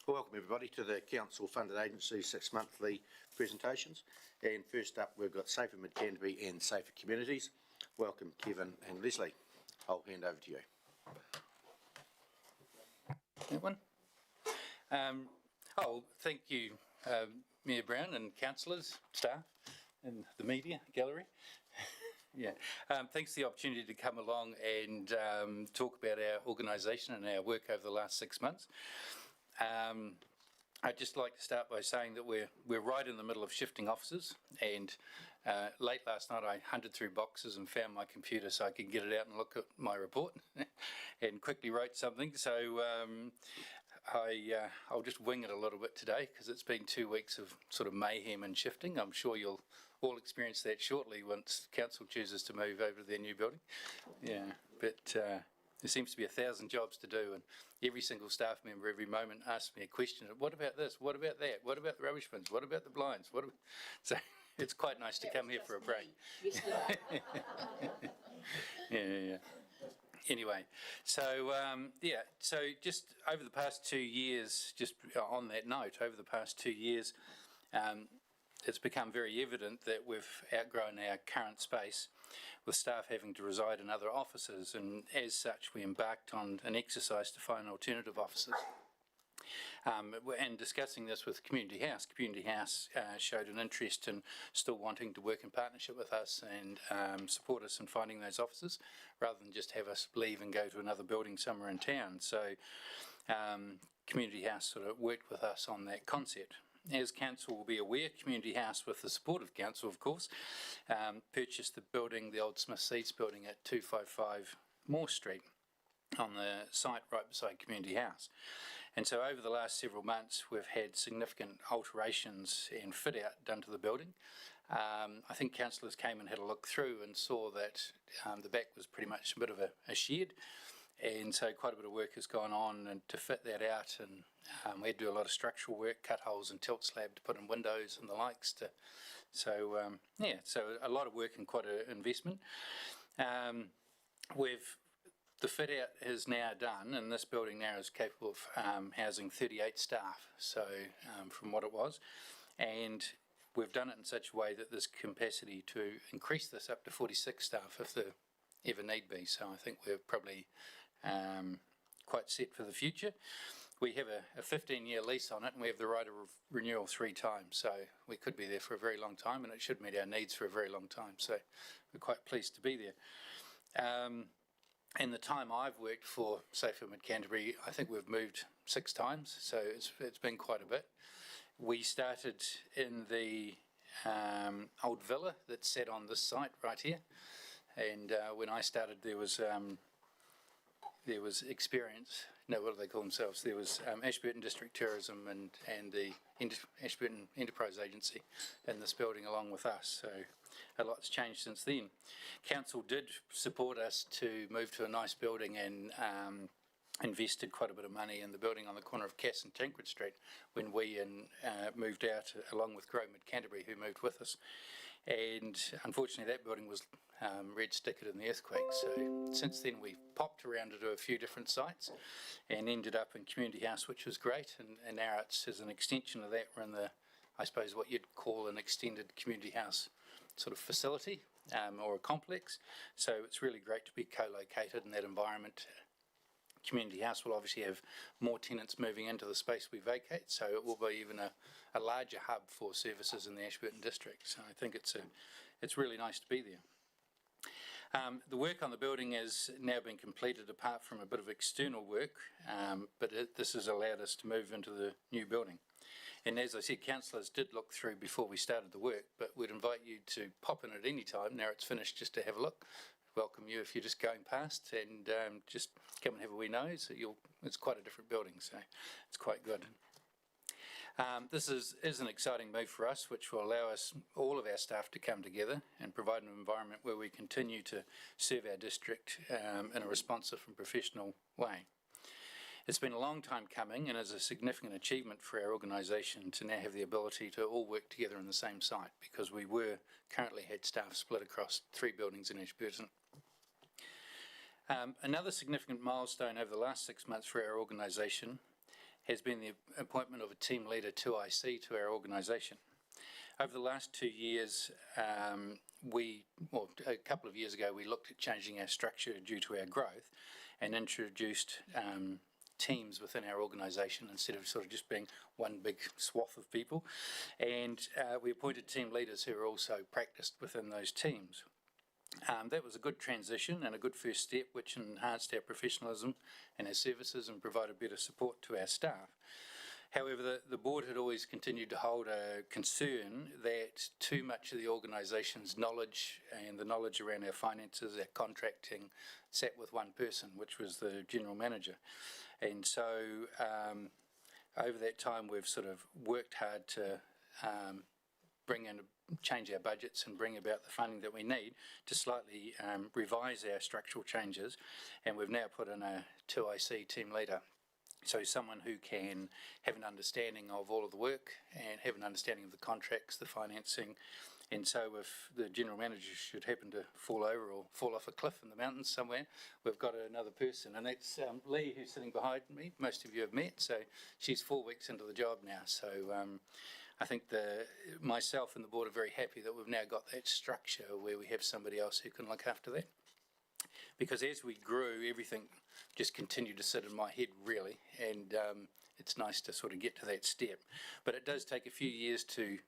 Welcome everybody to the Council Funded Agency 6 monthly presentations. And first up we've got Safer Mid Canterbury and Safer Communities. Welcome Kevin and Leslie. I'll hand over to you. That one. Thank you Mayor Brown and councillors, staff and the media gallery. Thanks for the opportunity to come along and talk about our organisation and our work over the last 6 months. I'd just like to start by saying that we're right in the middle of shifting offices, and late last night I hunted through boxes and found my computer so I could get it out and look at my report and quickly wrote something. So I'll just wing it a little bit today because it's been 2 weeks of sort of mayhem and shifting. I'm sure you'll all experience that shortly once council chooses to move over to their new building. But there seems to be 1,000 jobs to do, and every single staff member every moment asks me a question. What about this? What about that? What about the rubbish bins? What about the blinds? So it's quite nice to come here for a break. Anyway, so so just over the past 2 years, just on that note, over the past 2 years, it's become very evident that we've outgrown our current space, with staff having to reside in other offices, and as such we embarked on an exercise to find alternative offices. And discussing this with Community House showed an interest in still wanting to work in partnership with us and support us in finding those offices, rather than just have us leave and go to another building somewhere in town. So Community House sort of worked with us on that concept. As Council will be aware, Community House, with the support of Council of course, purchased the building, the old Smith Seeds building at 255 Moore Street, on the site right beside Community House. And so over the last several months we've had significant alterations and fit out done to the building. I think councillors came and had a look through and saw that the back was pretty much a bit of a shed, and so quite a bit of work has gone on and to fit that out, and we had to do a lot of structural work, cut holes and tilt slab to put in windows and the likes. So a lot of work and quite an investment. The fit out is now done, and this building now is capable of housing 38 staff, so from what it was, and we've done it in such a way that there's capacity to increase this up to 46 staff if there ever need be. So I think we're probably quite set for the future. We have a 15-year lease on it, and we have the right of renewal 3 times, so we could be there for a very long time, and it should meet our needs for a very long time, so we're quite pleased to be there. In the time I've worked for Safer Mid Canterbury, I think we've moved 6 times, so it's been quite a bit. We started in the old villa that sat on this site right here, and when I started there was experience. No, what do they call themselves? There was Ashburton District Tourism and the Ashburton Enterprise Agency in this building along with us, so a lot's changed since then. Council did support us to move to a nice building and invested quite a bit of money in the building on the corner of Cass and Tancred Street when we moved out, along with Grow Mid Canterbury, who moved with us. And unfortunately that building was red stickered in the earthquake, so since then we've popped around to do a few different sites and ended up in Community House, which was great, and now it's as an extension of that. We're in the, I suppose what you'd call an extended Community House sort of facility or a complex, so it's really great to be co-located in that environment. Community House will obviously have more tenants moving into the space we vacate, so it will be even a larger hub for services in the Ashburton district, so I think it's really nice to be there. The work on the building has now been completed apart from a bit of external work, but this has allowed us to move into the new building. And as I said, councillors did look through before we started the work, but we'd invite you to pop in at any time, now it's finished, just to have a look. Welcome you if you're just going past, and just come and have a wee nose. It's quite a different building, so it's quite good. This is an exciting move for us, which will allow us, all of our staff, to come together and provide an environment where we continue to serve our district in a responsive and professional way. It's been a long time coming, and is a significant achievement for our organisation to now have the ability to all work together in the same site, because we currently had staff split across 3 buildings in Ashburton. Another significant milestone over the last 6 months for our organisation has been the appointment of a team leader, 2IC, to our organisation. Over the last 2 years, a couple of years ago, we looked at changing our structure due to our growth and introduced teams within our organisation instead of sort of just being one big swath of people. And we appointed team leaders who are also practiced within those teams. That was a good transition and a good first step, which enhanced our professionalism and our services and provided better support to our staff. However, the board had always continued to hold a concern that too much of the organisation's knowledge and the knowledge around our finances, our contracting, sat with one person, which was the general manager. And so over that time, we've sort of worked hard to change our budgets and bring about the funding that we need to slightly revise our structural changes. And we've now put in a 2IC team leader. So someone who can have an understanding of all of the work and have an understanding of the contracts, the financing. And so if the general manager should happen to fall over or fall off a cliff in the mountains somewhere, we've got another person. And that's Lee, who's sitting behind me. Most of you have met. So she's 4 weeks into the job now. So I think myself and the board are very happy that we've now got that structure where we have somebody else who can look after that. Because as we grew, everything just continued to sit in my head, really, and it's nice to sort of get to that step. But it does take a few years to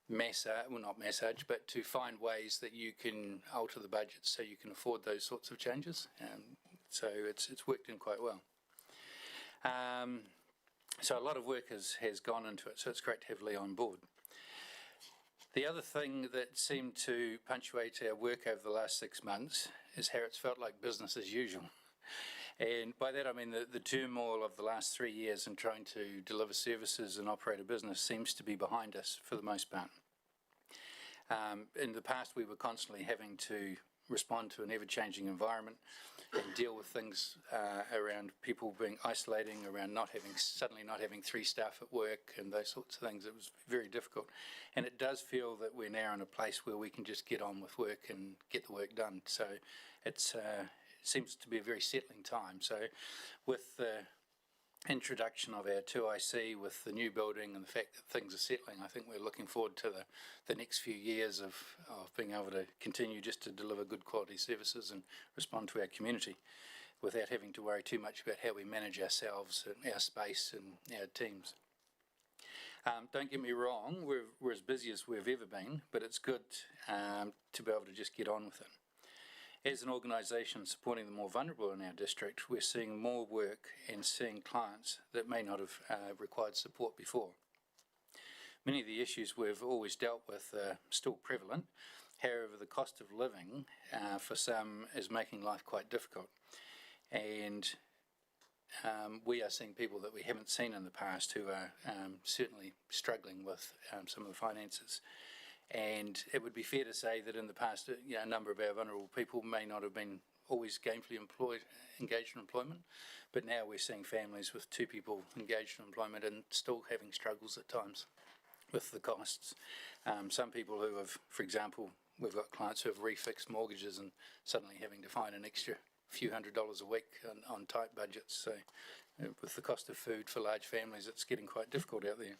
but to find ways that you can alter the budget so you can afford those sorts of changes. So it's worked in quite well. So a lot of work has gone into it, so it's great to have Lee on board. The other thing that seemed to punctuate our work over the last 6 months is how it's felt like business as usual. And by that I mean the turmoil of the last 3 years in trying to deliver services and operate a business seems to be behind us for the most part. In the past we were constantly having to respond to an ever-changing environment and deal with things around people being isolating, around suddenly not having 3 staff at work and those sorts of things. It was very difficult. And it does feel that we're now in a place where we can just get on with work and get the work done. So it seems to be a very settling time. So with the introduction of our 2IC, with the new building and the fact that things are settling, I think we're looking forward to the next few years of being able to continue just to deliver good quality services and respond to our community without having to worry too much about how we manage ourselves and our space and our teams. Don't get me wrong, we're as busy as we've ever been, but it's good to be able to just get on with it. As an organisation supporting the more vulnerable in our district, we're seeing more work and seeing clients that may not have required support before. Many of the issues we've always dealt with are still prevalent. However, the cost of living for some is making life quite difficult. And we are seeing people that we haven't seen in the past who are certainly struggling with some of the finances. And it would be fair to say that in the past, a number of our vulnerable people may not have been always gainfully engaged in employment, but now we're seeing families with 2 people engaged in employment and still having struggles at times with the costs. Some people who have, for example, we've got clients who have refixed mortgages and suddenly having to find an extra few $100s a week on tight budgets. So with the cost of food for large families, it's getting quite difficult out there.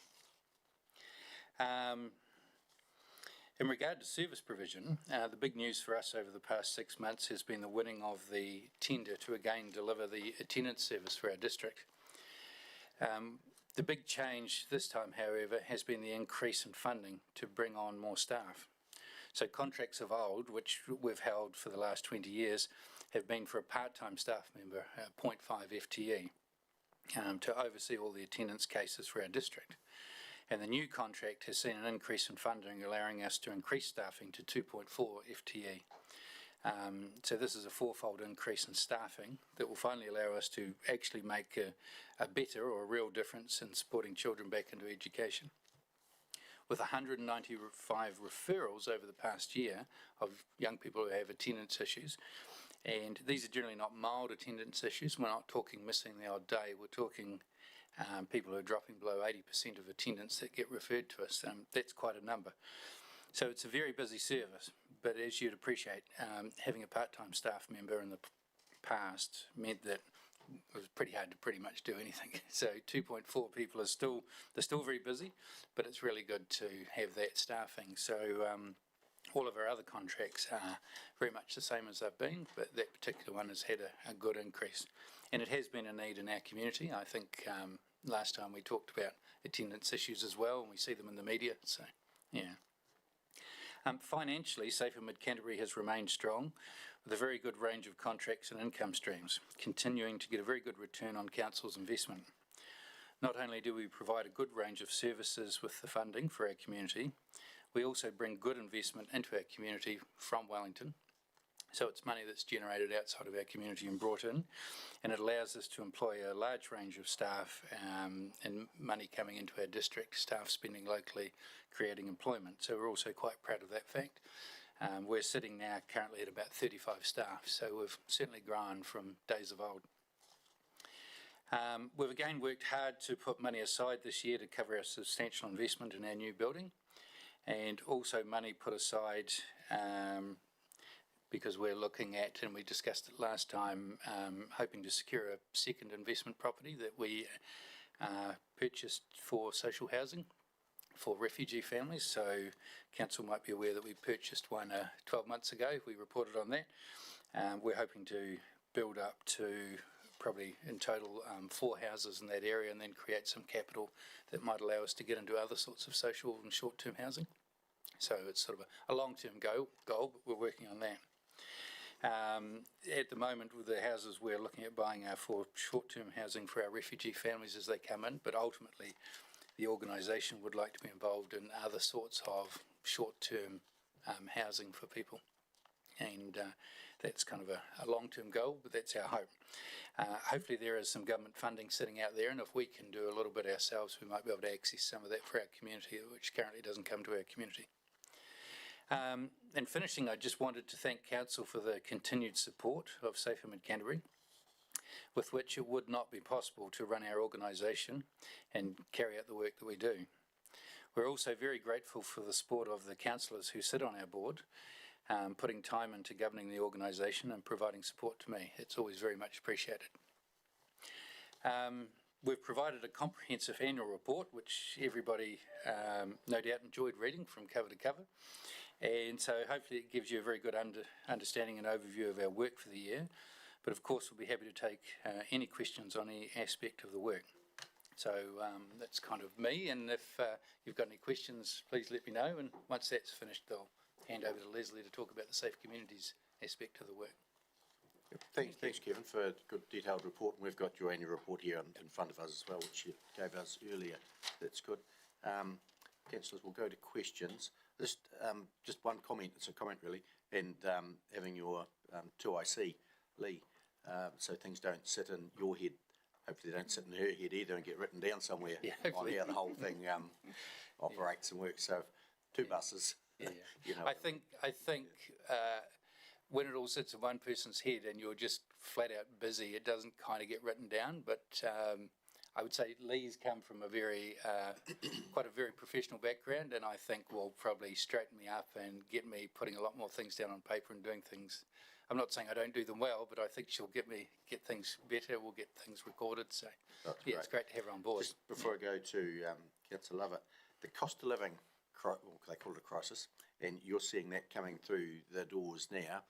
In regard to service provision, the big news for us over the past 6 months has been the winning of the tender to again deliver the attendance service for our district. The big change this time, however, has been the increase in funding to bring on more staff. So contracts of old, which we've held for the last 20 years, have been for a part-time staff member, 0.5 FTE, to oversee all the attendance cases for our district. And the new contract has seen an increase in funding, allowing us to increase staffing to 2.4 FTE. So this is a 4-fold increase in staffing that will finally allow us to actually make a better or a real difference in supporting children back into education. With 195 referrals over the past year of young people who have attendance issues, and these are generally not mild attendance issues. We're not talking missing the odd day, we're talking people who are dropping below 80% of attendance that get referred to us. That's quite a number. So it's a very busy service, but as you'd appreciate, having a part-time staff member and the passed meant that it was pretty hard to pretty much do anything. So 2.4 people they're still very busy, but it's really good to have that staffing. So all of our other contracts are very much the same as they've been, but that particular one has had a good increase. And it has been a need in our community. I think last time we talked about attendance issues as well, and we see them in the media. So, yeah. Financially, Safer Mid-Canterbury has remained strong with a very good range of contracts and income streams, continuing to get a very good return on council's investment. Not only do we provide a good range of services with the funding for our community, we also bring good investment into our community from Wellington. So it's money that's generated outside of our community and brought in, and it allows us to employ a large range of staff and money coming into our district, staff spending locally, creating employment. So we're also quite proud of that fact. We're sitting now currently at about 35 staff, so we've certainly grown from days of old. We've again worked hard to put money aside this year to cover our substantial investment in our new building, and also money put aside because we're looking at, and we discussed it last time, hoping to secure a second investment property that we purchased for social housing for refugee families. So council might be aware that we purchased one 12 months ago. We reported on that. We're hoping to build up to probably in total 4 houses in that area, and then create some capital that might allow us to get into other sorts of social and short-term housing. So it's sort of a long-term goal, but we're working on that. At the moment with the houses we're looking at buying are for short-term housing for our refugee families as they come in, but ultimately the organisation would like to be involved in other sorts of short-term housing for people, and that's kind of a long-term goal, but that's our hope. Hopefully there is some government funding sitting out there, and if we can do a little bit ourselves, we might be able to access some of that for our community, which currently doesn't come to our community. And finishing, I just wanted to thank Council for the continued support of Safer Mid-Canterbury, with which it would not be possible to run our organisation and carry out the work that we do. We're also very grateful for the support of the councillors who sit on our board, putting time into governing the organisation and providing support to me. It's always very much appreciated. We've provided a comprehensive annual report, which everybody no doubt enjoyed reading from cover to cover. And so hopefully it gives you a very good understanding and overview of our work for the year. But of course we'll be happy to take any questions on any aspect of the work. So that's kind of me, and if you've got any questions, please let me know, and once that's finished I'll hand over to Leslie to talk about the Safe Communities aspect of the work. Thanks, Kevin, for a good detailed report. And we've got your annual report here in front of us as well, which you gave us earlier. That's good. Councillors, we'll go to questions. Just one comment, it's a comment really, and having your 2IC, Lee, so things don't sit in your head. Hopefully they don't sit in her head either and get written down somewhere on how the whole thing operates and works. So 2 buses. Yeah. You know. I think when it all sits in one person's head and you're just flat out busy, it doesn't kind of get written down. But I would say Lee's come from a very quite a very professional background, and I think will probably straighten me up and get me putting a lot more things down on paper and doing things. I'm not saying I don't do them well, but I think she'll get things better. We'll get things recorded. So That's yeah, great. It's great to have her on board. Just before I go to Councillor Lovett, the cost of living, well, they call it a crisis, and you're seeing that coming through the doors now.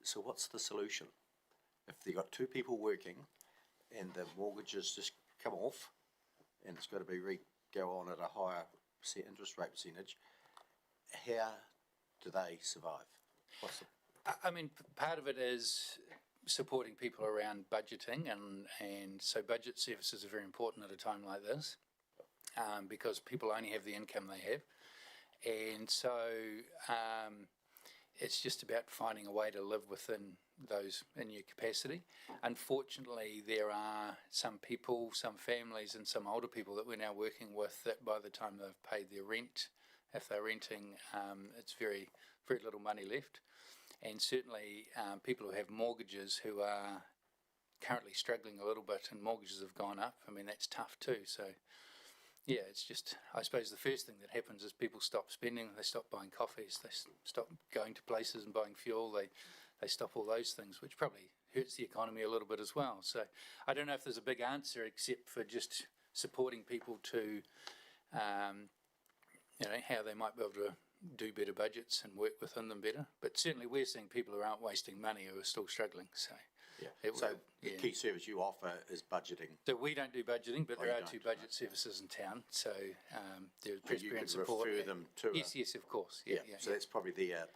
So what's the solution? If you've got 2 people working and the mortgages just come off and it's got to be go on at a higher interest rate percentage, how do they survive? I mean, part of it is supporting people around budgeting, and so budget services are very important at a time like this, because people only have the income they have, and so it's just about finding a way to live within those in your capacity. Unfortunately, there are some people, some families and some older people that we're now working with that by the time they've paid their rent, if they're renting, it's very, very little money left. And certainly people who have mortgages who are currently struggling a little bit and mortgages have gone up, I mean, that's tough too. So yeah, it's just, I suppose the first thing that happens is people stop spending, they stop buying coffees, they stop going to places and buying fuel, they they stop all those things, which probably hurts the economy a little bit as well. So I don't know if there's a big answer except for just supporting people to, how they might be able to do better budgets and work within them better. But certainly we're seeing people who aren't wasting money who are still struggling. So The key service you offer is budgeting. So we don't do budgeting, but there you are don't, two budget services in town. So there's But you Presbyterian could support. refer them to Yes, of course. Yeah. So that's probably their,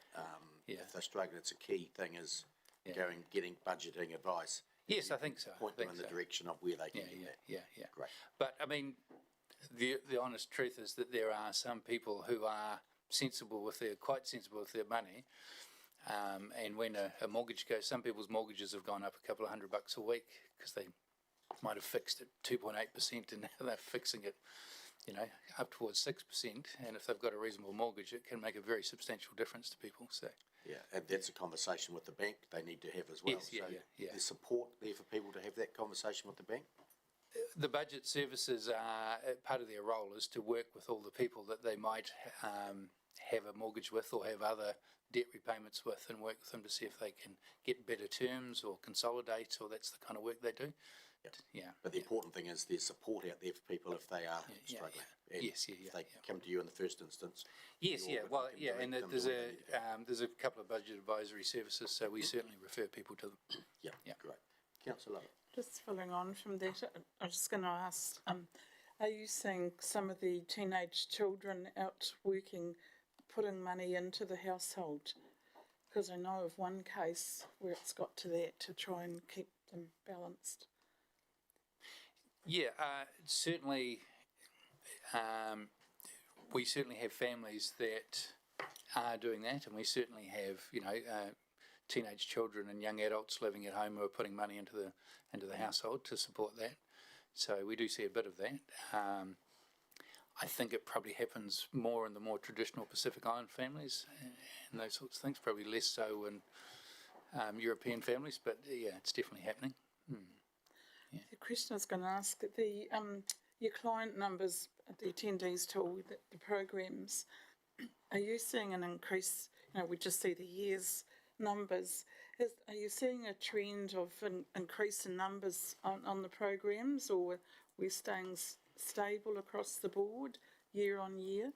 Yeah. if they're struggling, it's a key thing is getting budgeting advice. Yes, I think so. Point them in the direction of where they can get that. Yeah. Great. But I mean, the honest truth is that there are some people who are quite sensible with their money. And when a mortgage goes, some people's mortgages have gone up a couple of $100 a week because they might have fixed it 2.8% and now they're fixing it, up towards 6%. And if they've got a reasonable mortgage, it can make a very substantial difference to people. So. Yeah, and that's a conversation with the bank they need to have as well. Yes, yeah. There's support there for people to have that conversation with the bank? The budget services are part of their role is to work with all the people that they might have a mortgage with or have other debt repayments with and work with them to see if they can get better terms or consolidate, or that's the kind of work they do. But the important thing is there's support out there for people if they are struggling. And Yes, if they come to you in the first instance. Yes, you're well, you can and direct them there's to where they need to go. there's a couple of budget advisory services, so we certainly refer people to them. Yeah, great. Councillor Lovett. Just following on from that, I was just going to ask, are you seeing some of the teenage children out working, putting money into the household? Because I know of one case where it's got to that to try and keep them balanced. Yeah, certainly. We certainly have families that are doing that, and we certainly have, teenage children and young adults living at home who are putting money into the household to support that. So we do see a bit of that. I think it probably happens more in the more traditional Pacific Island families and those sorts of things. Probably less so in European families, but it's definitely happening. The question I was going to ask, your client numbers, the attendees to all the programs, are you seeing an increase? We just see the year's numbers. Are you seeing a trend of an increase in numbers on the programs, or we're staying stable across the board year on year?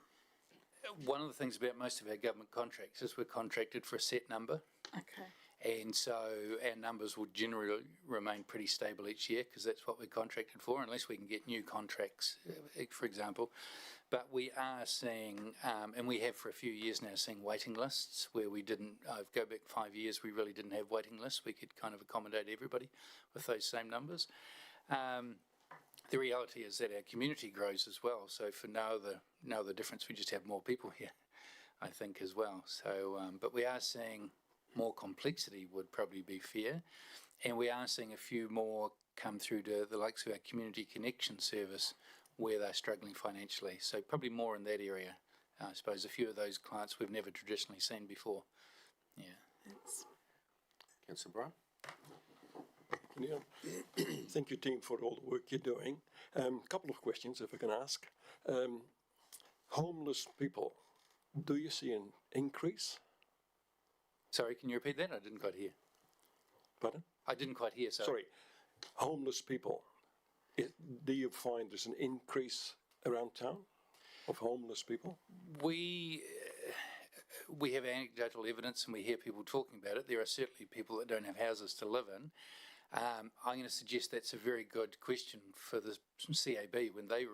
One of the things about most of our government contracts is we're contracted for a set number. Okay. And so our numbers will generally remain pretty stable each year because that's what we're contracted for, unless we can get new contracts, for example. But we are seeing, and we have for a few years now, seeing waiting lists where we didn't, go back 5 years, we really didn't have waiting lists. We could kind of accommodate everybody with those same numbers. The reality is that our community grows as well. So for no other difference, we just have more people here, I think, as well. So, but we are seeing more complexity would probably be fair. And we are seeing a few more come through to the likes of our community connection service where they're struggling financially. So probably more in that area. I suppose a few of those clients we've never traditionally seen before. Yeah. Thanks. Councillor Brown. Yeah. Thank you, team, for all the work you're doing. Couple of questions, if I can ask. Homeless people, do you see an increase? Sorry, can you repeat that? I didn't quite hear. Pardon? I didn't quite hear, Sorry. Homeless people, do you find there's an increase around town of homeless people? We have anecdotal evidence and we hear people talking about it. There are certainly people that don't have houses to live in. I'm going to suggest that's a very good question for the CAB when they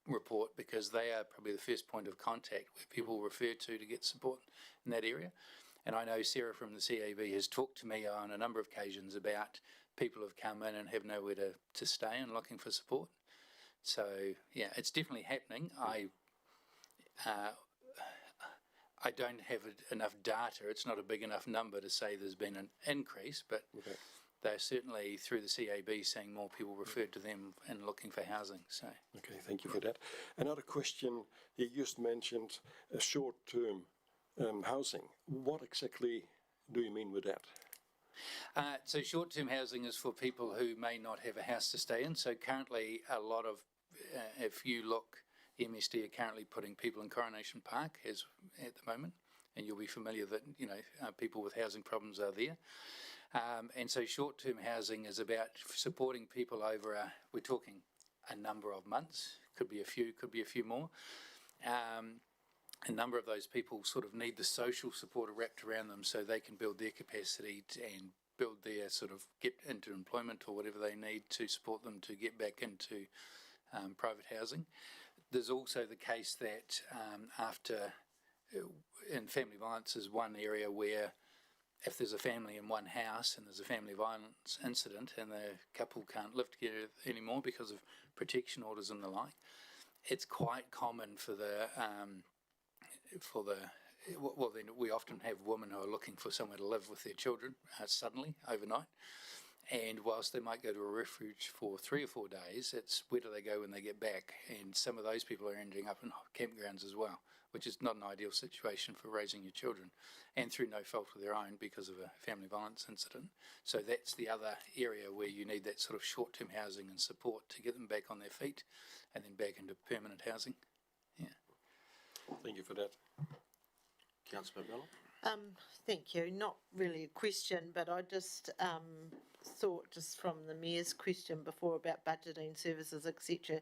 report, because they are probably the first point of contact where people refer to get support in that area. And I know Sarah from the CAB has talked to me on a number of occasions about people who've come in and have nowhere to stay and looking for support. So, yeah, it's definitely happening. I don't have enough data. It's not a big enough number to say there's been an increase, but they're certainly, through the CAB, seeing more people referred to them and looking for housing. So, okay, thank you for that. Another question, you just mentioned a short-term housing. What exactly do you mean with that? So short-term housing is for people who may not have a house to stay in. So currently a lot of, if you look, MSD are currently putting people in Coronation Park at the moment. and you'll be familiar that, people with housing problems are there. And so short-term housing is about supporting people over, we're talking a number of months, could be a few more. A number of those people sort of need the social support wrapped around them so they can build their capacity and build their get into employment or whatever they need to support them to get back into private housing. There's also the case that and family violence is one area where if there's a family in one house and there's a family violence incident and the couple can't live together anymore because of protection orders and the like, it's quite common then we often have women who are looking for somewhere to live with their children suddenly, overnight. And whilst they might go to a refuge for 3 or 4 days, it's where do they go when they get back? And some of those people are ending up in campgrounds as well, which is not an ideal situation for raising your children, and through no fault of their own because of a family violence incident. So that's the other area where you need that sort of short-term housing and support to get them back on their feet and then back into permanent housing. Yeah. Thank you for that. Councillor McMillan? Thank you. Not really a question, but I just thought, just from the Mayor's question before about budgeting services, etc.,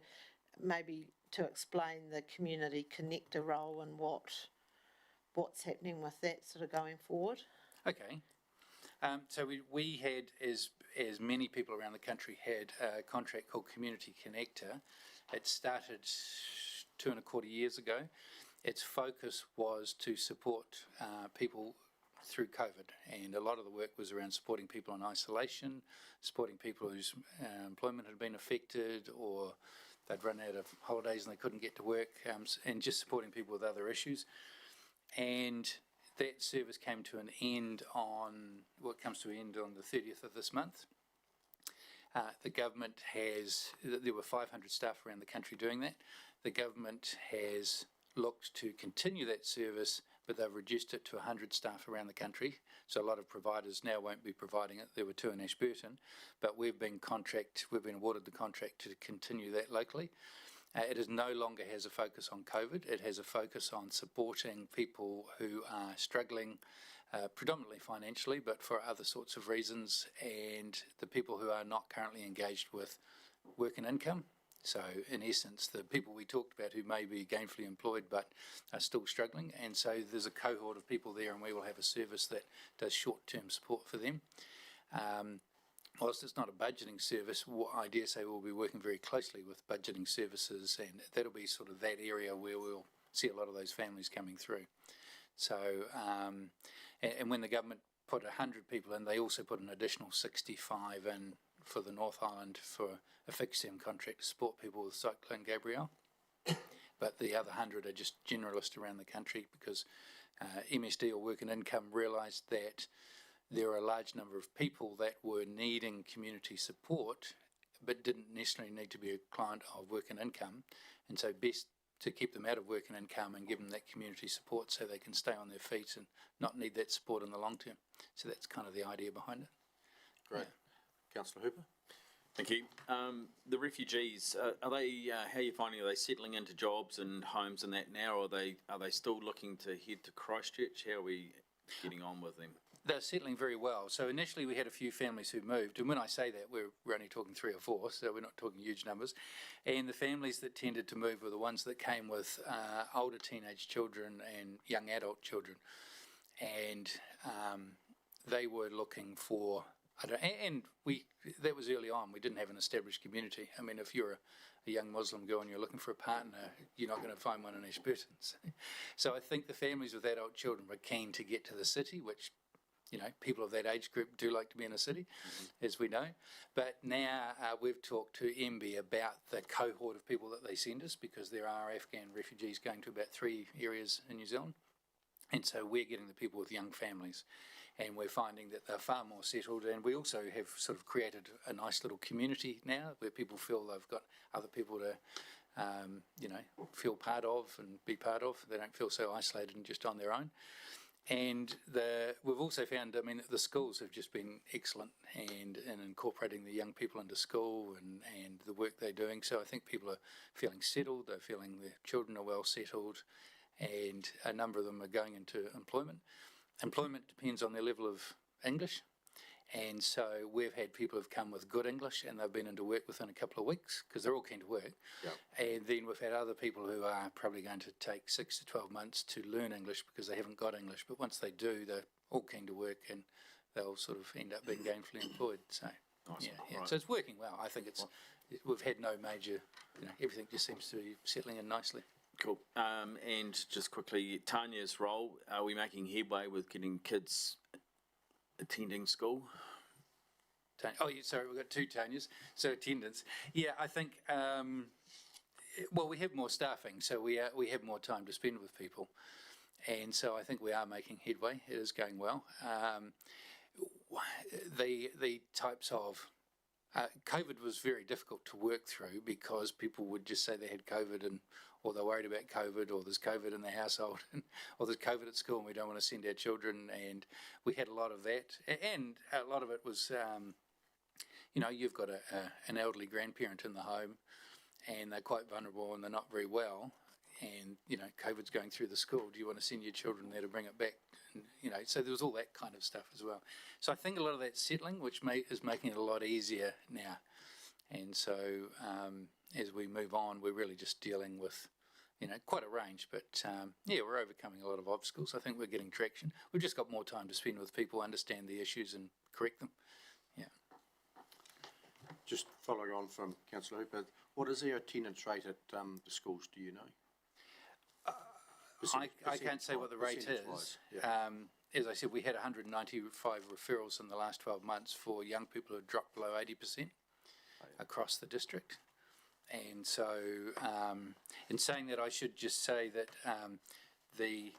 maybe to explain the community connector role and what's happening with that sort of going forward. Okay. So we had, as many people around the country had, a contract called Community Connector. It started 2.25 years ago. Its focus was to support people through COVID, and a lot of the work was around supporting people in isolation, supporting people whose employment had been affected or they'd run out of holidays and they couldn't get to work, and just supporting people with other issues. And that service came to an end comes to an end on the 30th of this month. The government there were 500 staff around the country doing that. The government has looked to continue that service, but they've reduced it to 100 staff around the country. So a lot of providers now won't be providing it. There were 2 in Ashburton, but we've been awarded the contract to continue that locally. It no longer has a focus on COVID. It has a focus on supporting people who are struggling, predominantly financially, but for other sorts of reasons, and the people who are not currently engaged with work and income. So in essence, the people we talked about who may be gainfully employed but are still struggling, and so there's a cohort of people there, and we will have a service that does short-term support for them. Whilst it's not a budgeting service, I dare say we'll be working very closely with budgeting services, and that'll be sort of that area where we'll see a lot of those families coming through. So, and when the government put 100 people in, they also put an additional 65 in for the North Island for a fixed-term contract to support people with Cyclone Gabrielle. But the other 100 are just generalist around the country because MSD, or Work and Income, realised that there are a large number of people that were needing community support but didn't necessarily need to be a client of Work and Income, and so best to keep them out of Work and Income and give them that community support so they can stay on their feet and not need that support in the long term. So that's kind of the idea behind it. Great. Yeah. Councillor Hooper? Thank you. The refugees, how are you finding, are they settling into jobs and homes and that now, or are they still looking to head to Christchurch? How are we getting on with them? They're settling very well. So initially we had a few families who moved, and when I say that, we're only talking 3 or 4, so we're not talking huge numbers. And the families that tended to move were the ones that came with older teenage children and young adult children. And they were looking for, that was early on. We didn't have an established community. I mean, if you're a young Muslim girl and you're looking for a partner, you're not going to find one in Ashburton. So I think the families with adult children were keen to get to the city, which, people of that age group do like to be in a city, as we know. But now we've talked to MB about the cohort of people that they send us, because there are Afghan refugees going to about 3 areas in New Zealand. And so we're getting the people with young families, and we're finding that they're far more settled. And we also have sort of created a nice little community now where people feel they've got other people to, feel part of and be part of. They don't feel so isolated and just on their own. And we've also found, the schools have just been excellent and in incorporating the young people into school and the work they're doing. So I think people are feeling settled, they're feeling their children are well settled, and a number of them are going into employment. Employment depends on their level of English, and so we've had people who've come with good English and they've been into work within a couple of weeks because they're all keen to work. And then we've had other people who are probably going to take 6 to 12 months to learn English because they haven't got English, but once they do, they're all keen to work and they'll sort of end up being gainfully employed. So, yeah. Right. So it's working well. I think we've had no major, everything just seems to be settling in nicely. Cool. And just quickly, Tanya's role, are we making headway with getting kids attending school? Oh, yeah, sorry, we've got 2 Tanyas. So attendance. Yeah, I think, well, we have more staffing, so we have more time to spend with people. And so I think we are making headway. It is going well. The types of COVID was very difficult to work through because people would just say they had COVID or they're worried about COVID, or there's COVID in their household, or there's COVID at school and we don't want to send our children. And we had a lot of that. And a lot of it was, you've got an elderly grandparent in the home and they're quite vulnerable and they're not very well. And, COVID's going through the school. Do you want to send your children there to bring it back? And, so there was all that kind of stuff as well. So I think a lot of that's settling, which is making it a lot easier now. And so as we move on, we're really just dealing with, quite a range. But, we're overcoming a lot of obstacles. I think we're getting traction. We've just got more time to spend with people, understand the issues and correct them. Yeah. Just following on from Councillor Hooper, what is their attendance rate at the schools, do you know? I can't say what the rate is. Yeah. As I said, we had 195 referrals in the last 12 months for young people who had dropped below 80% across the district. And so, in saying that, I should just say that the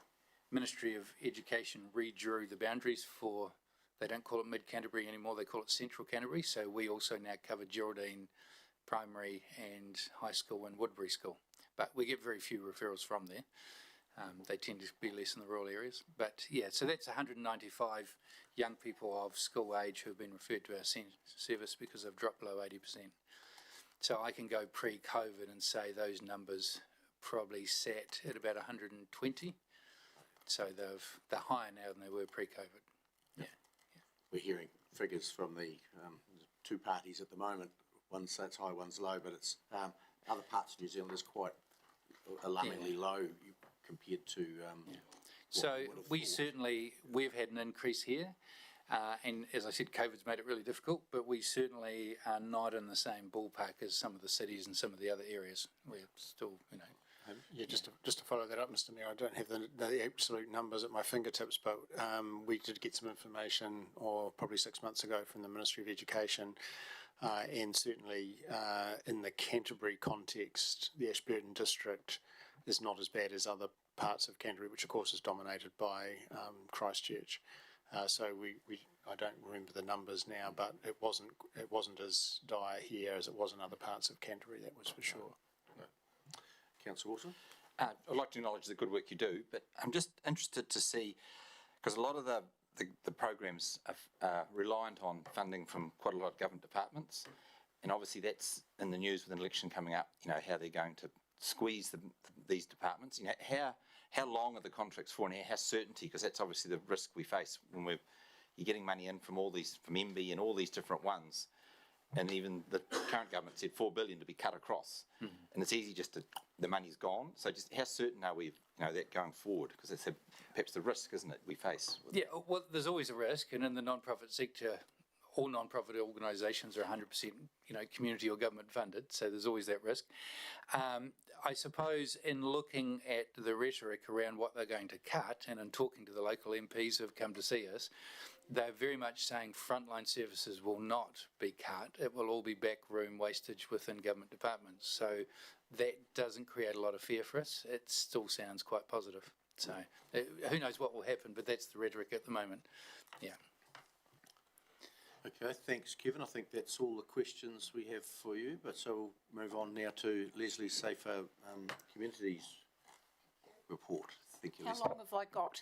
Ministry of Education redrew the boundaries for, they don't call it Mid-Canterbury anymore, they call it Central Canterbury. So we also now cover Geraldine Primary and High School and Woodbury School. But we get very few referrals from there. They tend to be less in the rural areas. But yeah, so that's 195 young people of school age who have been referred to our service because they've dropped below 80%. So I can go pre-COVID and say those numbers probably sat at about 120. So they're higher now than they were pre-COVID. Yeah. We're hearing figures from the 2 parties at the moment. One's that's high, one's low, but it's other parts of New Zealand is quite alarmingly low compared to. So we've had an increase here, and as I said, COVID's made it really difficult. But we certainly are not in the same ballpark as some of the cities and some of the other areas. We're still, Yeah, just to follow that up, Mr. Mayor, I don't have the absolute numbers at my fingertips, but we did get some information, or probably 6 months ago, from the Ministry of Education. And certainly in the Canterbury context, the Ashburton district is not as bad as other parts of Canterbury, which of course is dominated by Christchurch. So I don't remember the numbers now, but it wasn't as dire here as it was in other parts of Canterbury, that was for sure. Councillor Wilson? I'd like to acknowledge the good work you do, but I'm just interested to see, because a lot of the programs are reliant on funding from quite a lot of government departments, and obviously that's in the news with an election coming up, how they're going to squeeze these departments. How long are the contracts for, and how certainty, because that's obviously the risk we face when you're getting money in from MB and all these different ones, and even the current government said 4 billion to be cut across, and it's easy the money's gone. So just how certain are we, that going forward? Because it's perhaps the risk, isn't it, we face? Yeah, well, there's always a risk, and in the non-profit sector, all non-profit organisations are 100%, community or government funded, so there's always that risk. I suppose in looking at the rhetoric around what they're going to cut, and in talking to the local MPs who have come to see us, they're very much saying frontline services will not be cut. It will all be backroom wastage within government departments. So that doesn't create a lot of fear for us. It still sounds quite positive. So who knows what will happen, but that's the rhetoric at the moment. Yeah. Okay, thanks, Kevin. I think that's all the questions we have for you. But so we'll move on now to Leslie's Safer Communities report. Thank you, How Leslie. long have I got?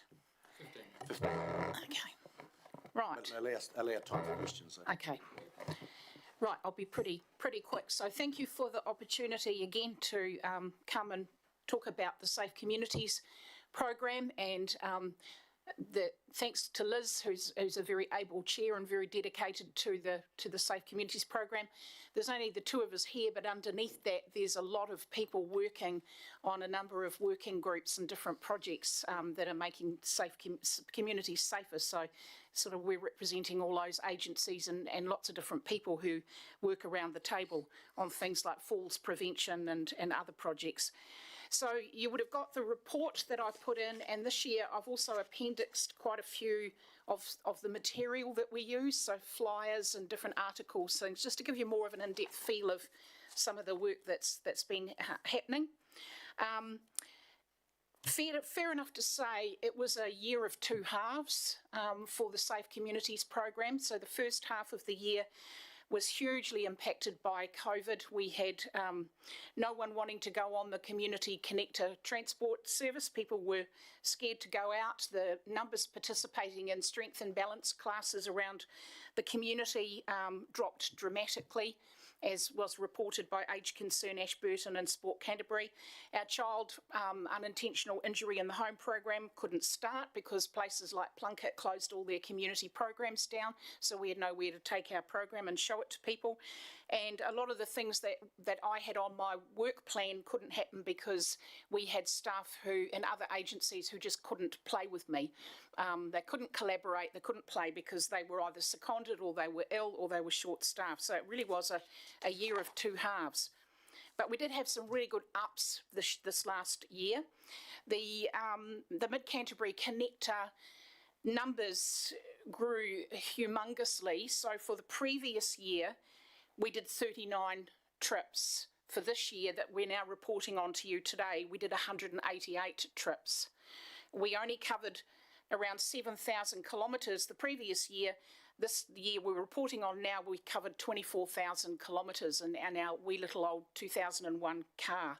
15. Okay. Right. Allow time for questions. Though. Okay. Right, I'll be pretty quick. So thank you for the opportunity again to come and talk about the Safe Communities program, and thanks to Liz, who's a very able chair and very dedicated to the Safe Communities program. There's only the two of us here, but underneath that, there's a lot of people working on a number of working groups and different projects that are making communities safer. So, sort of, we're representing all those agencies and lots of different people who work around the table on things like falls prevention and other projects. So you would have got the report that I've put in, and this year I've also appendixed quite a few of the material that we use, so flyers and different articles, things, just to give you more of an in-depth feel of some of the work that's been happening. Fair enough to say it was a year of two halves for the Safe Communities program. So the first half of the year was hugely impacted by COVID. We had no one wanting to go on the Community Connector transport service. People were scared to go out. The numbers participating in strength and balance classes around the community dropped dramatically, as was reported by Age Concern Ashburton and Sport Canterbury. Our child unintentional injury in the home program couldn't start because places like Plunket closed all their community programs down, so we had nowhere to take our program and show it to people. And a lot of the things that I had on my work plan couldn't happen because we had staff who in other agencies who just couldn't play with me. They couldn't collaborate, they couldn't play because they were either seconded or they were ill or they were short-staffed. So it really was a year of two halves. But we did have some really good ups this last year. The Mid-Canterbury Connector numbers grew humongously. So for the previous year, we did 39 trips. For this year that we're now reporting on to you today, we did 188 trips. We only covered around 7,000 kilometres the previous year. This year we're reporting on now, we covered 24,000 kilometres in our wee little old 2001 car.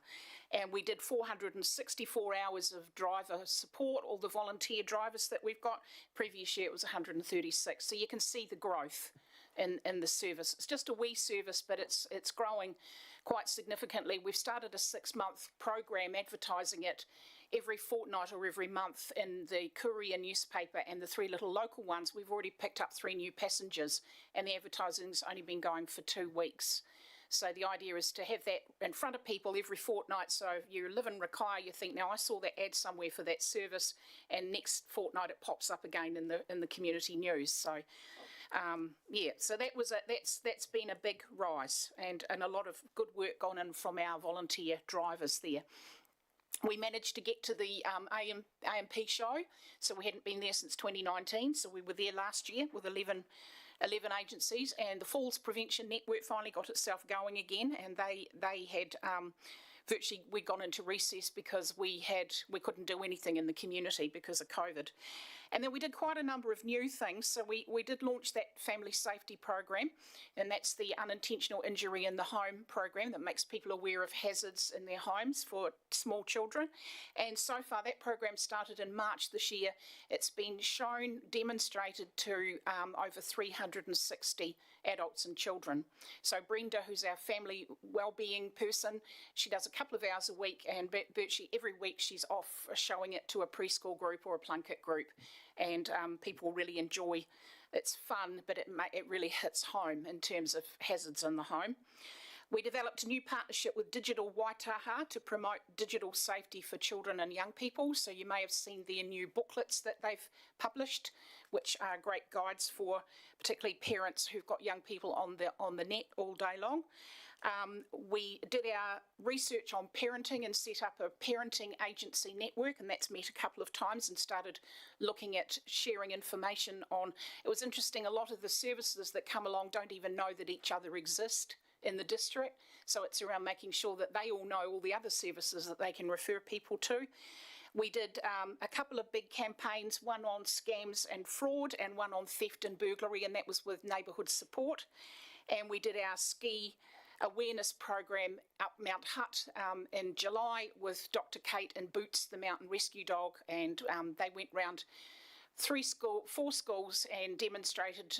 And we did 464 hours of driver support, all the volunteer drivers that we've got. Previous year it was 136. So you can see the growth in the service. It's just a wee service, but it's growing quite significantly. We've started a 6-month program advertising it every fortnight or every month in the Courier newspaper and the 3 little local ones. We've already picked up 3 new passengers, and the advertising's only been going for 2 weeks. So the idea is to have that in front of people every fortnight. So if you live in Rakaia, you think, now I saw that ad somewhere for that service, and next fortnight it pops up again in the community news. So yeah, so that's been a big rise, and a lot of good work gone in from our volunteer drivers there. We managed to get to the AMP show, so we hadn't been there since 2019, so we were there last year with 11 agencies, and the Falls Prevention Network finally got itself going again, and they had virtually, we'd gone into recess because we couldn't do anything in the community because of COVID. And then we did quite a number of new things. So we did launch that family safety program, and that's the unintentional injury in the home program that makes people aware of hazards in their homes for small children. And so far that program started in March this year. It's been demonstrated to over 360 adults and children. So Brenda, who's our family wellbeing person, she does a couple of hours a week, and virtually every week she's off showing it to a preschool group or a Plunket group, and people really enjoy. It's fun, but it really hits home in terms of hazards in the home. We developed a new partnership with Digital Waitaha to promote digital safety for children and young people. So you may have seen their new booklets that they've published, which are great guides for particularly parents who've got young people on the net all day long. We did our research on parenting and set up a parenting agency network, and that's met a couple of times, and started looking at sharing information on. It was interesting, a lot of the services that come along don't even know that each other exist in the district, so it's around making sure that they all know all the other services that they can refer people to. We did a couple of big campaigns, one on scams and fraud and one on theft and burglary, and that was with Neighbourhood Support. And we did our ski awareness program up Mount Hutt in July with Dr. Kate and Boots, the mountain rescue dog, and they went round 4 schools and demonstrated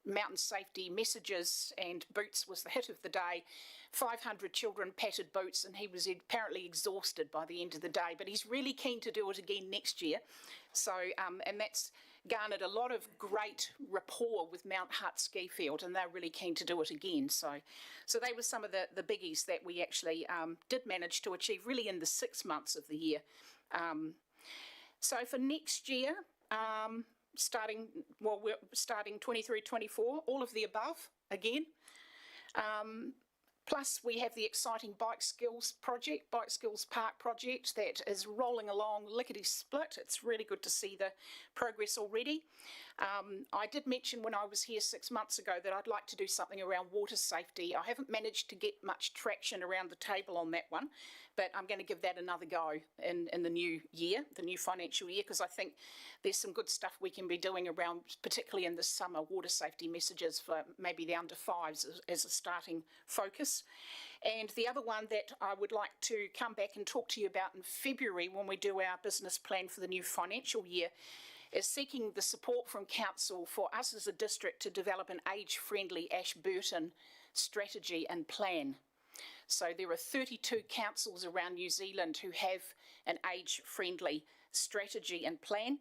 mountain safety messages, and Boots was the hit of the day. 500 children patted Boots, and he was apparently exhausted by the end of the day, but he's really keen to do it again next year. So, and that's garnered a lot of great rapport with Mount Hutt Ski Field, and they're really keen to do it again. So they were some of the biggies that we actually did manage to achieve really in the 6 months of the year. So for next year, we're starting 23-24, all of the above again. Plus, we have the exciting Bike Skills Park project that is rolling along lickety-split. It's really good to see the progress already. I did mention when I was here 6 months ago that I'd like to do something around water safety. I haven't managed to get much traction around the table on that one, but I'm going to give that another go in the new year, the new financial year, because I think there's some good stuff we can be doing around, particularly in the summer, water safety messages for maybe the under fives as a starting focus. And the other one that I would like to come back and talk to you about in February when we do our business plan for the new financial year is seeking the support from Council for us as a district to develop an age-friendly Ashburton strategy and plan. So there are 32 councils around New Zealand who have an age-friendly strategy and plan.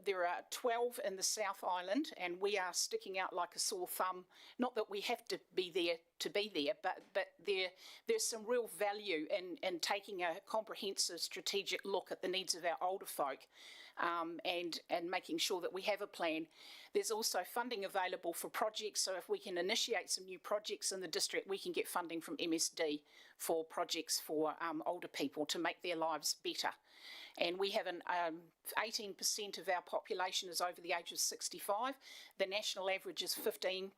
There are 12 in the South Island, and we are sticking out like a sore thumb. Not that we have to be there, but there's some real value in taking a comprehensive strategic look at the needs of our older folk, and making sure that we have a plan. There's also funding available for projects, so if we can initiate some new projects in the district, we can get funding from MSD for projects for older people to make their lives better. And we have 18% of our population is over the age of 65. The national average is 15%.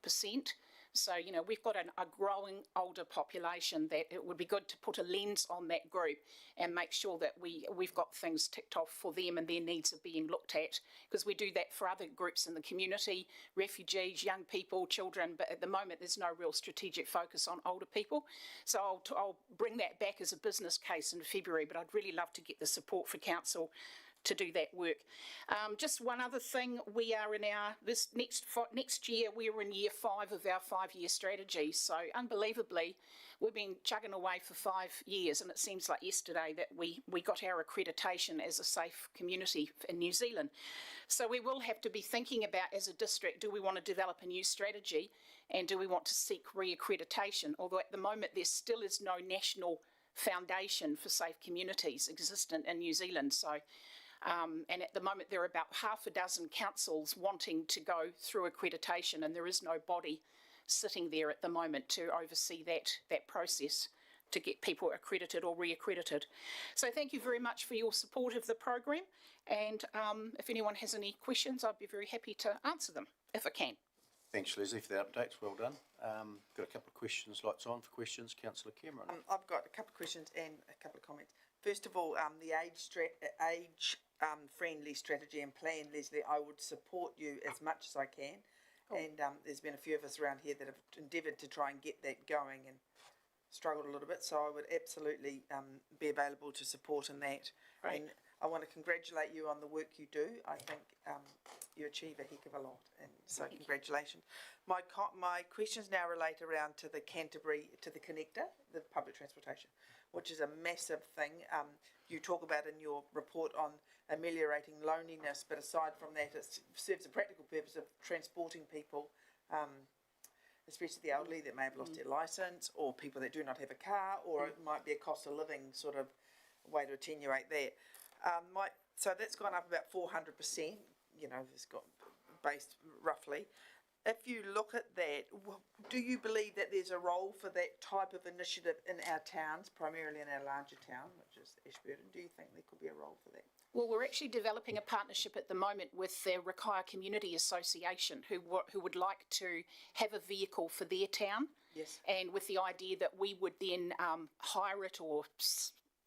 So, we've got a growing older population that it would be good to put a lens on that group and make sure that we've got things ticked off for them and their needs are being looked at, because we do that for other groups in the community, refugees, young people, children, but at the moment there's no real strategic focus on older people. So I'll bring that back as a business case in February, but I'd really love to get the support for Council to do that work. Just one other thing, we are in this next year, we're in year 5 of our 5-year strategy. So unbelievably, we've been chugging away for 5 years, and it seems like yesterday that we got our accreditation as a safe community in New Zealand. So we will have to be thinking about, as a district, do we want to develop a new strategy, and do we want to seek re-accreditation? Although at the moment there still is no national foundation for safe communities existent in New Zealand. So and at the moment there are about half a dozen councils wanting to go through accreditation, and there is no body sitting there at the moment to oversee that process to get people accredited or re-accredited. So thank you very much for your support of the program, and if anyone has any questions, I'd be very happy to answer them if I can. Thanks, Leslie, for the updates. Well done. Got a couple of questions. Lights on for questions. Councillor Cameron. I've got a couple of questions and a couple of comments. First of all, the age-friendly strategy and plan, Leslie, I would support you as much as I can. Cool. And there's been a few of us around here that have endeavoured to try and get that going and struggled a little bit, so I would absolutely be available to support in that. Right. And I want to congratulate you on the work you do. I think you achieve a heck of a lot, and so congratulations. My questions now relate around to the Canterbury, to the connector, the public transportation, which is a massive thing. You talk about in your report on ameliorating loneliness, but aside from that, it serves a practical purpose of transporting people, especially the elderly that may have lost their licence, or people that do not have a car, or it might be a cost of living sort of way to attenuate that. So that's gone up about 400%, it's got based roughly. If you look at that, do you believe that there's a role for that type of initiative in our towns, primarily in our larger town, which is Ashburton? Do you think there could be a role for that? Well, we're actually developing a partnership at the moment with the Rakaia Community Association, who would like to have a vehicle for their town. Yes. And with the idea that we would then hire it or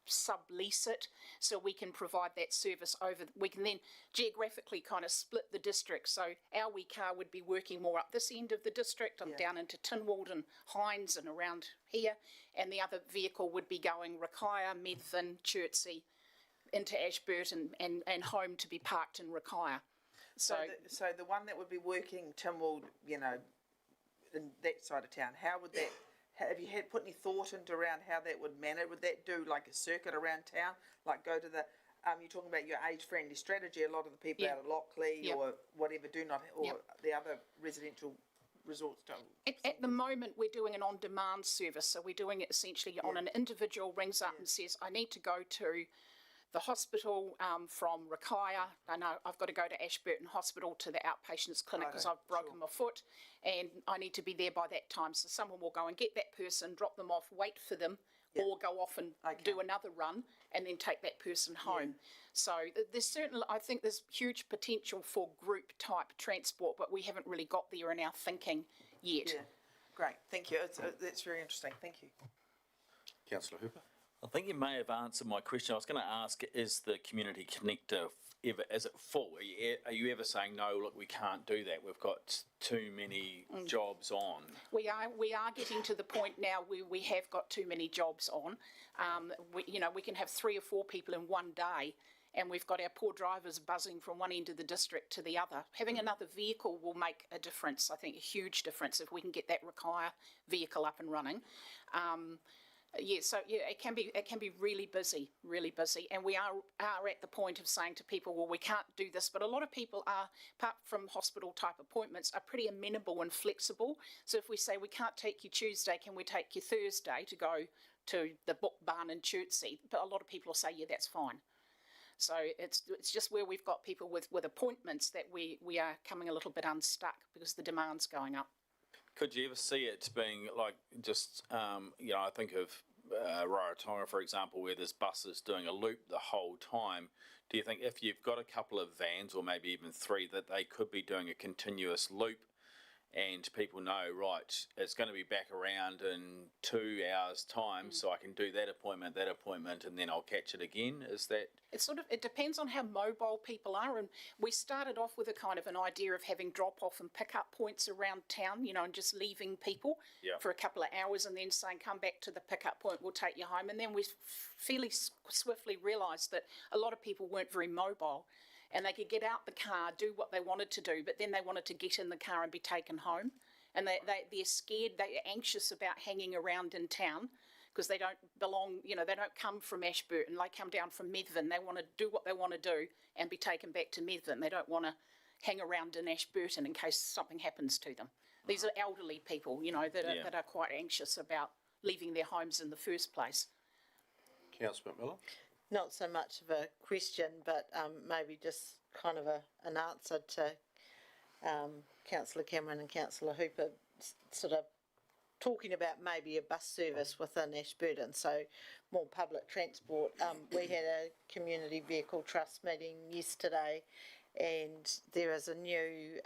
sublease it, so we can provide that service we can then geographically kind of split the district. So our wee car would be working more up this end of the district, down into Tynwald and Hines and around here, and the other vehicle would be going Rakaia, Medfin, Chertsey, into Ashburton and home to be parked in Rakaia. So, So the one that would be working, Tim will, you know, in that side of town, how would that, have you put any thought into around how that would manage? Would that do like a circuit around town? Like go to the, you're talking about your age-friendly strategy, a lot of the people Yeah. out of Lockley Yep. or whatever do not, or Yep. the other residential resorts don't. at the moment, we're doing an on-demand service, so we're doing it essentially on an individual rings up and says, I need to go to the hospital from Rakaya. I know I've got to go to Ashburton Hospital to the outpatients clinic because Righto, I've broken my foot and I need to be there by that time. So someone will go and get that person, drop them off, wait for them, or go off and do another run and then take that person home. So there's certainly, I think there's huge potential for group type transport, but we haven't really got there in our thinking yet. Yeah, great, thank you. That's very interesting, thank you. Councillor Hooper? I think you may have answered my question. I was going to ask, is the community connector ever, is it full? Are you ever saying, no, look, we can't do that, we've got too many jobs on? We are getting to the point now where we have got too many jobs on. We can have 3 or 4 people in one day, and we've got our poor drivers buzzing from one end of the district to the other. Having another vehicle will make a difference, I think a huge difference, if we can get that Rakaya vehicle up and running. It can be really busy, and we are at the point of saying to people, well, we can't do this, but a lot of people are, apart from hospital type appointments, are pretty amenable and flexible. So if we say we can't take you Tuesday, can we take you Thursday to go to the book barn in Chertsey? But a lot of people will say, yeah, that's fine. So it's just where we've got people with appointments that we are coming a little bit unstuck because the demand's going up. Could you ever see it being like just, I think of Rarotonga, for example, where there's buses doing a loop the whole time. Do you think if you've got a couple of vans or maybe even 3 that they could be doing a continuous loop and people know, right, it's going to be back around in 2 hours' time, so I can do that appointment, and then I'll catch it again? Is that... It depends on how mobile people are, and we started off with a kind of an idea of having drop-off and pick-up points around town, and just leaving people for a couple of hours and then saying, come back to the pick-up point, we'll take you home. And then we fairly swiftly realised that a lot of people weren't very mobile, and they could get out the car, do what they wanted to do, but then they wanted to get in the car and be taken home. And they're scared, they're anxious about hanging around in town because they don't belong, they don't come from Ashburton, they come down from Medvin. They want to do what they want to do and be taken back to Medvin. They don't want to hang around in Ashburton in case something happens to them. These are elderly people, that are quite anxious about leaving their homes in the first place. Councillor McMillan? Not so much of a question, but maybe just kind of an answer to Councillor Cameron and Councillor Hooper sort of talking about maybe a bus service within Ashburton, so more public transport. We had a community vehicle trust meeting yesterday, and there is a new,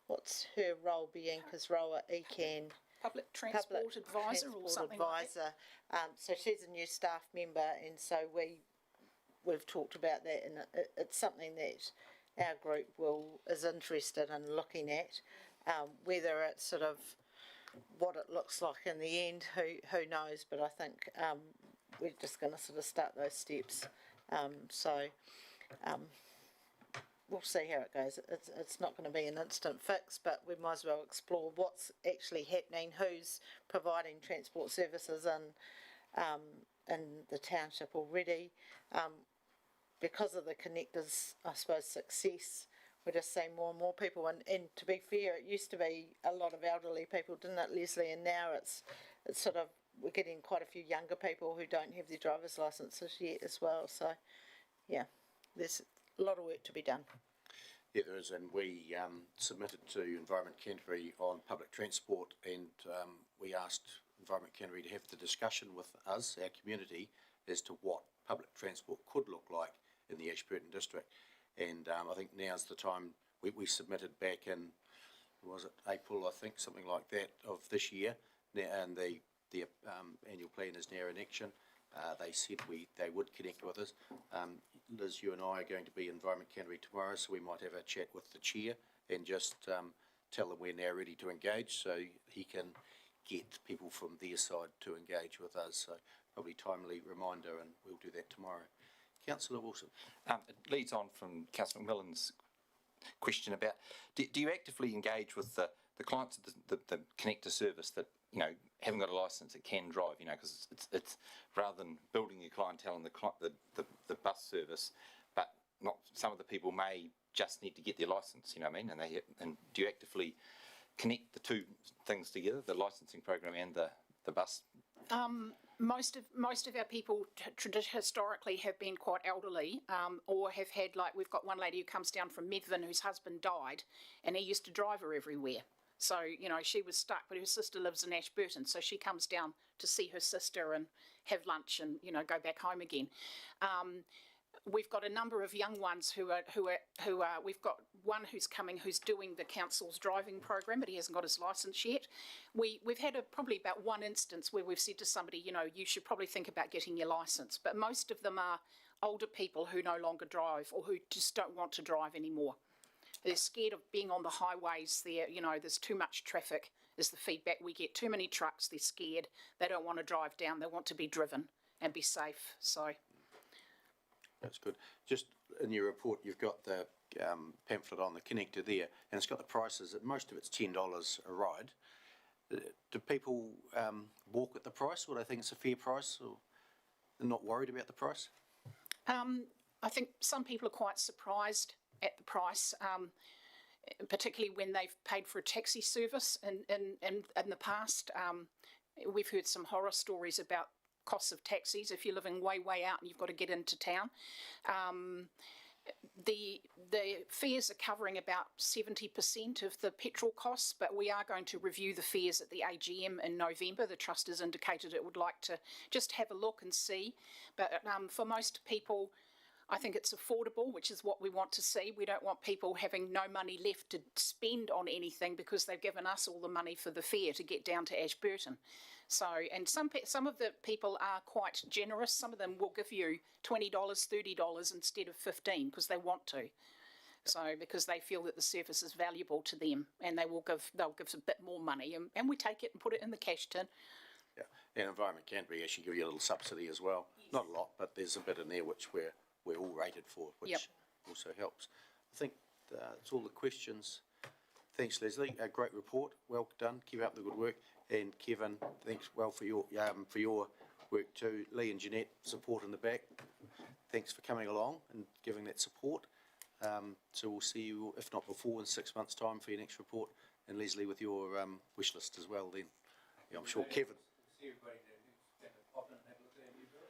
what's her role, Bianca's role at ECAN? Public Transport Advisor or something like that. So she's a new staff member, and so we've talked about that, and it's something that our group is interested in looking at. Whether it's sort of what it looks like in the end, who knows? But I think we're just going to sort of start those steps. We'll see how it goes. It's not going to be an instant fix, but we might as well explore what's actually happening, who's providing transport services in the township already. Because of the connectors, I suppose, success, we're just seeing more and more people. And to be fair, it used to be a lot of elderly people, didn't it, Leslie? And now it's sort of, we're getting quite a few younger people who don't have their driver's licences yet as well. So, yeah, there's a lot of work to be done. Yeah, there is, and we submitted to Environment Canterbury on public transport, and we asked Environment Canterbury to have the discussion with us, our community, as to what public transport could look like in the Ashburton district. And I think now's the time. We submitted back in, was it April, I think, something like that, of this year, and the annual plan is now in action. They said they would connect with us. Liz, you and I are going to be in Environment Canterbury tomorrow, so we might have a chat with the chair and just tell them we're now ready to engage, so he can get people from their side to engage with us. So probably timely reminder, and we'll do that tomorrow. Councillor Wilson. It leads on from Councillor McMillan's question about, do you actively engage with the clients of the connector service that, you know, haven't got a license that can drive, you know, because it's rather than building your clientele in the bus service, but not, some of the people may just need to get their license, you know what I mean? And do you actively connect the two things together, the licensing program and the bus? Most of our people historically have been quite elderly, or have had, like, we've got one lady who comes down from Medvin whose husband died, and he used to drive her everywhere. So, you know, she was stuck, but her sister lives in Ashburton, so she comes down to see her sister and have lunch and, you know, go back home again. We've got a number of young ones who are, we've got one who's coming, who's doing the council's driving program, but he hasn't got his licence yet. We've had probably about one instance where we've said to somebody, you know, you should probably think about getting your licence, but most of them are older people who no longer drive or who just don't want to drive anymore. They're scared of being on the highways there, you know, there's too much traffic is the feedback we get. Too many trucks, they're scared, they don't want to drive down, they want to be driven and be safe, so. That's good. Just in your report, you've got the pamphlet on the connector there, and it's got the prices. Most of it's $10 a ride. Do people balk at the price, or do they think it's a fair price, or they're not worried about the price? I think some people are quite surprised at the price, particularly when they've paid for a taxi service in the past. We've heard some horror stories about costs of taxis if you're living way out and you've got to get into town. The fares are covering about 70% of the petrol costs, but we are going to review the fares at the AGM in November. The Trust has indicated it would like to just have a look and see. But for most people, I think it's affordable, which is what we want to see. We don't want people having no money left to spend on anything because they've given us all the money for the fare to get down to Ashburton. So, and some of the people are quite generous. Some of them will give you $20, $30 instead of $15 because they want to. So, because they feel that the service is valuable to them, and they'll give a bit more money, and we take it and put it in the cash tin. Yeah, and Environment Canterbury actually give you a little subsidy as well. Yes. Not a lot, but there's a bit in there which we're all rated for, which also helps. I think that's all the questions. Thanks, Leslie. A great report. Well done. Keep up the good work. And Kevin, thanks well for your work too. Lee and Jeanette, support in the back. Thanks for coming along and giving that support. So we'll see you, if not before, in 6 months' time for your next report. And Leslie, with your wish list as well then. Yeah, I'm sure Kevin.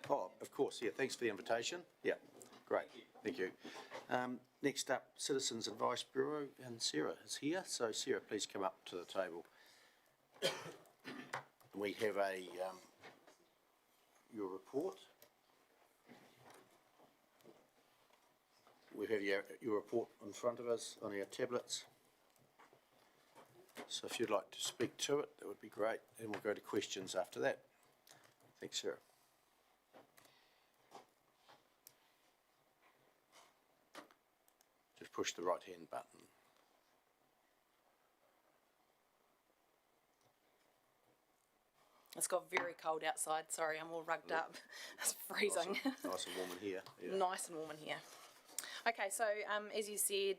Oh, of course, yeah. Thanks for the invitation. Yeah, great. Thank you. Next up, Citizens Advice Bureau, and Sarah is here. So Sarah, please come up to the table. We have your report. We have your report in front of us on our tablets. So if you'd like to speak to it, that would be great. And we'll go to questions after that. Thanks, Sarah. Just push the right-hand button. It's got very cold outside. Sorry, I'm all rugged up. It's freezing. Nice and warm in here. Yeah. Nice and warm in here. Okay, so as you said,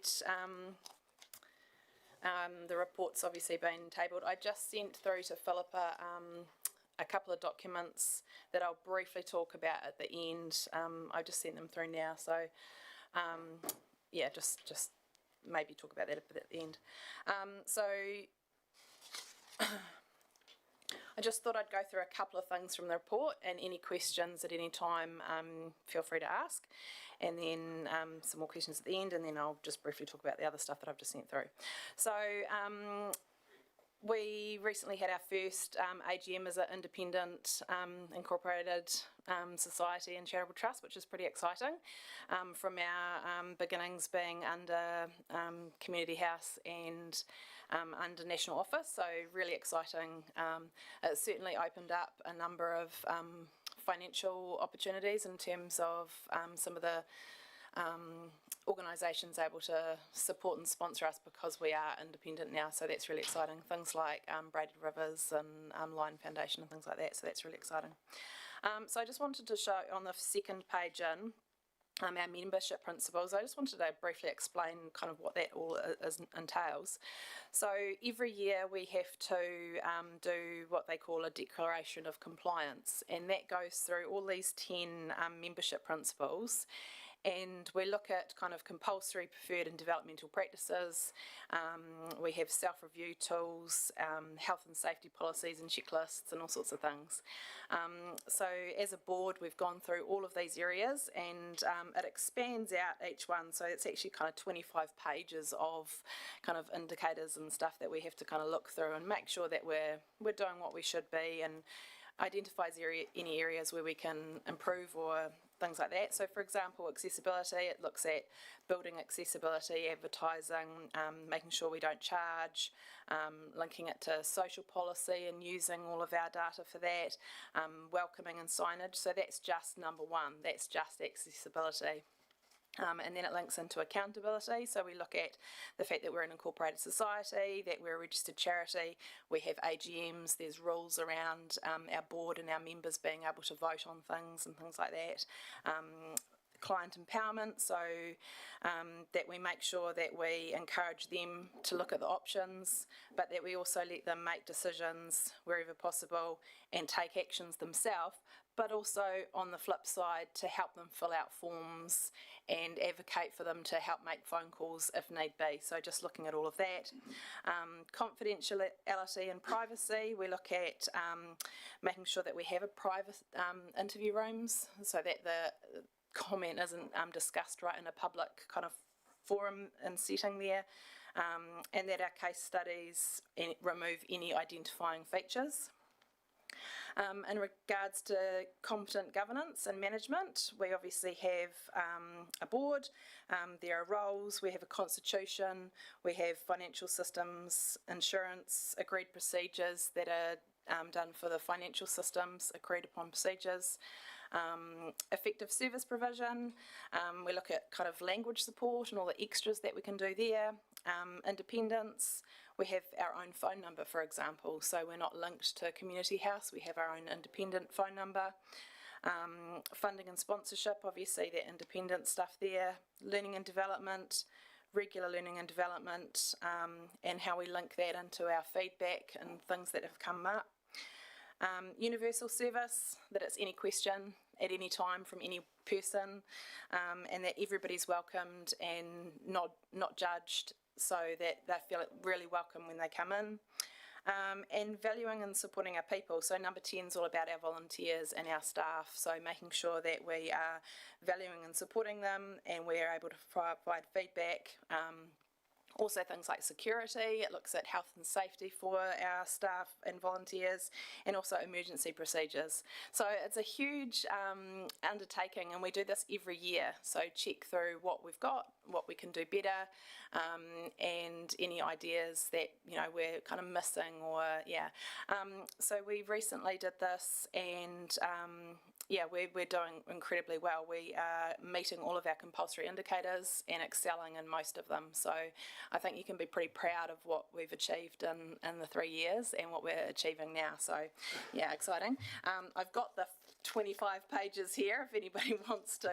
the report's obviously been tabled. I just sent through to Philippa a couple of documents that I'll briefly talk about at the end. I've just sent them through now, so yeah, just maybe talk about that a bit at the end. So I just thought I'd go through a couple of things from the report, and any questions at any time, feel free to ask. And then some more questions at the end, and then I'll just briefly talk about the other stuff that I've just sent through. So we recently had our first AGM as an independent incorporated society and charitable trust, which is pretty exciting. From our beginnings being under Community House and under National Office, so really exciting. It certainly opened up a number of financial opportunities in terms of some of the organisations able to support and sponsor us because we are independent now, so that's really exciting. Things like Braided Rivers and Lion Foundation and things like that, so that's really exciting. So I just wanted to show on the second page in, our membership principles. I just wanted to briefly explain kind of what that all entails. So every year we have to do what they call a declaration of compliance, and that goes through all these 10 membership principles. And we look at kind of compulsory, preferred and developmental practices. We have self-review tools, health and safety policies and checklists and all sorts of things. So as a board, we've gone through all of these areas, and it expands out each one. So it's actually kind of 25 pages of kind of indicators and stuff that we have to kind of look through and make sure that we're doing what we should be, and identifies any areas where we can improve or things like that. So for example, accessibility, it looks at building accessibility, advertising, making sure we don't charge, linking it to social policy and using all of our data for that, welcoming and signage. So that's just number one, that's just accessibility. And then it links into accountability. So we look at the fact that we're an incorporated society, that we're a registered charity, we have AGMs, there's rules around our board and our members being able to vote on things and things like that. Client empowerment, so that we make sure that we encourage them to look at the options, but that we also let them make decisions wherever possible and take actions themselves, but also on the flip side to help them fill out forms and advocate for them to help make phone calls if need be. So just looking at all of that. Confidentiality and privacy, we look at making sure that we have a private interview rooms so that the comment isn't discussed right in a public kind of forum and setting there, and that our case studies remove any identifying features. In regards to competent governance and management, we obviously have a board, there are roles, we have a constitution, we have financial systems, insurance, agreed procedures that are done for the financial systems, agreed upon procedures. Effective service provision, we look at kind of language support and all the extras that we can do there. Independence, we have our own phone number, for example, so we're not linked to Community House, we have our own independent phone number. Funding and sponsorship, obviously the independent stuff there. Learning and development, regular learning and development, and how we link that into our feedback and things that have come up. Universal service, that it's any question at any time from any person, and that everybody's welcomed and not judged, so that they feel really welcome when they come in. And valuing and supporting our people. So number 10 is all about our volunteers and our staff, so making sure that we are valuing and supporting them and we're able to provide feedback. Also things like security, it looks at health and safety for our staff and volunteers, and also emergency procedures. So it's a huge undertaking, and we do this every year. So check through what we've got, what we can do better, and any ideas that, you know, we're kind of missing or, yeah. So we recently did this, and yeah, we're doing incredibly well. We are meeting all of our compulsory indicators and excelling in most of them. So I think you can be pretty proud of what we've achieved in the 3 years and what we're achieving now. So yeah, exciting. I've got the 25 pages here if anybody wants to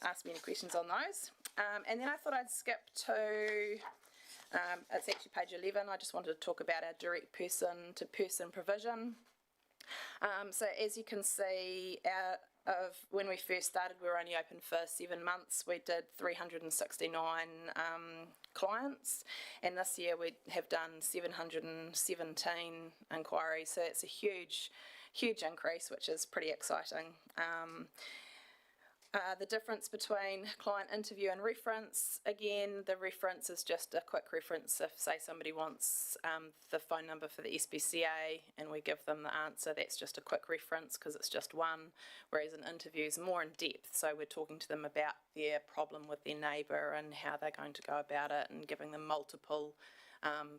ask me any questions on those. And then I thought I'd skip to, it's actually page 11. I just wanted to talk about our direct person-to-person provision. So as you can see, when we first started, we were only open for 7 months. We did 369 clients, and this year we have done 717 inquiries. So it's a huge increase, which is pretty exciting. The difference between client interview and reference, again, the reference is just a quick reference. If, say, somebody wants the phone number for the SPCA and we give them the answer, that's just a quick reference because it's just one, whereas an interview is more in depth. So we're talking to them about their problem with their neighbour and how they're going to go about it and giving them multiple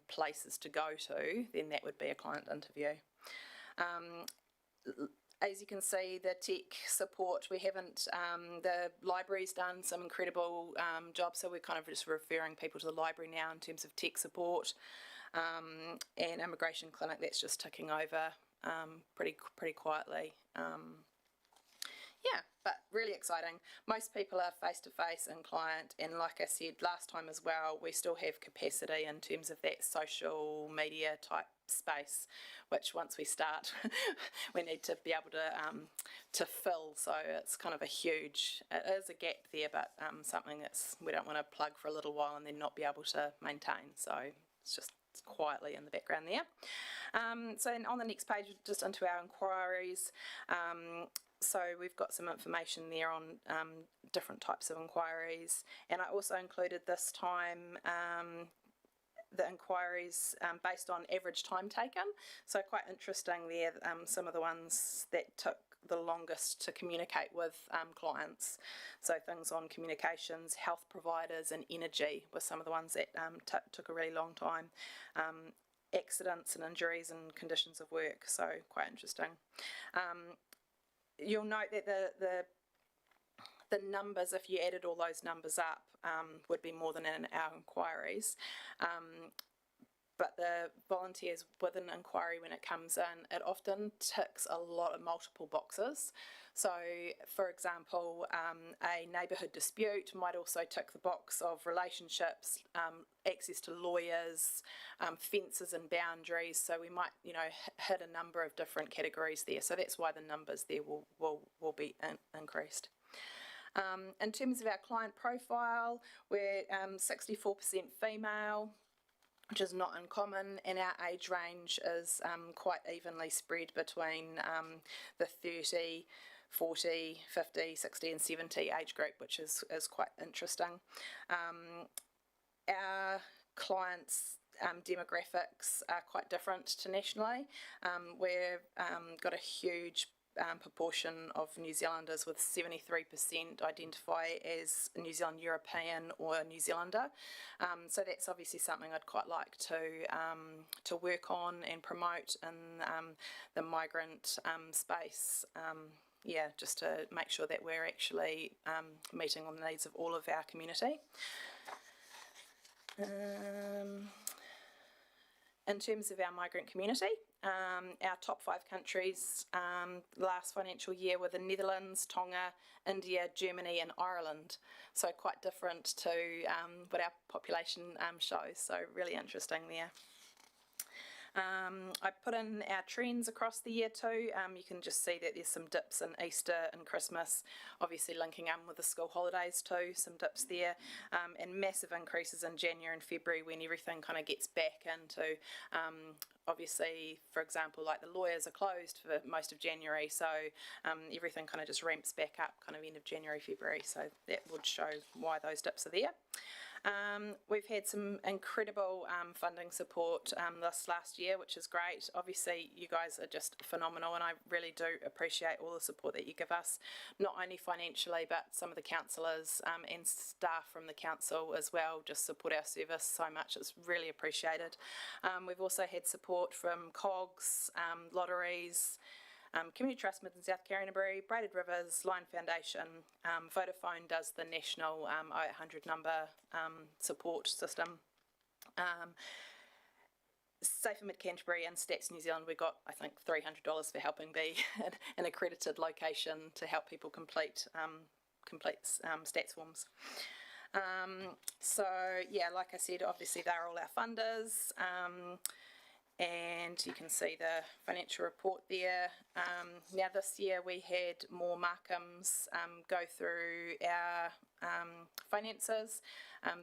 places to go to, then that would be a client interview. As you can see, the tech support, we haven't, the library's done some incredible jobs, so we're kind of just referring people to the library now in terms of tech support. And immigration clinic, that's just ticking over pretty quietly. Yeah, but really exciting. Most people are face to face and client, and like I said last time as well, we still have capacity in terms of that social media type space, which once we start, we need to be able to fill. So it's kind of it is a gap there, but something we don't want to plug for a little while and then not be able to maintain. So it's just quietly in the background there. So then on the next page, just into our inquiries. So we've got some information there on different types of inquiries, and I also included this time the inquiries based on average time taken. So quite interesting there, some of the ones that took the longest to communicate with clients. So things on communications, health providers and energy were some of the ones that took a really long time. Accidents and injuries and conditions of work, so quite interesting. You'll note that the numbers, if you added all those numbers up, would be more than in our inquiries. But the volunteers with an inquiry, when it comes in, it often ticks a lot of multiple boxes. So, for example, a neighbourhood dispute might also tick the box of relationships, access to lawyers, fences and boundaries. So we might, hit a number of different categories there. So that's why the numbers there will be increased. In terms of our client profile, we're 64% female, which is not uncommon, and our age range is quite evenly spread between the 30, 40, 50, 60 and 70 age group, which is quite interesting. Our clients' demographics are quite different to nationally. We've got a huge proportion of New Zealanders, with 73% identify as New Zealand European or New Zealander. So that's obviously something I'd quite like to work on and promote in the migrant space. Just to make sure that we're actually meeting on the needs of all of our community. In terms of our migrant community, our top 5 countries last financial year were the Netherlands, Tonga, India, Germany and Ireland. So quite different to what our population shows, so really interesting there. I put in our trends across the year too. You can just see that there's some dips in Easter and Christmas, obviously linking with the school holidays too, some dips there, and massive increases in January and February when everything kind of gets back into, obviously, for example, like the lawyers are closed for most of January, so everything kind of just ramps back up kind of end of January, February, so that would show why those dips are there. We've had some incredible funding support this last year, which is great. Obviously, you guys are just phenomenal, and I really do appreciate all the support that you give us, not only financially, but some of the councillors and staff from the council as well just support our service so much. It's really appreciated. We've also had support from COGS, lotteries, Community Trust Mid and South Carinabury, Braided Rivers, Lion Foundation, Vodafone does the national 0800 number support system. Safer Mid Canterbury and Stats New Zealand, we got I think $300 for helping be an accredited location to help people complete stats forms. So yeah, like I said, obviously they're all our funders. And you can see the financial report there. Now this year we had more Markhams go through our finances.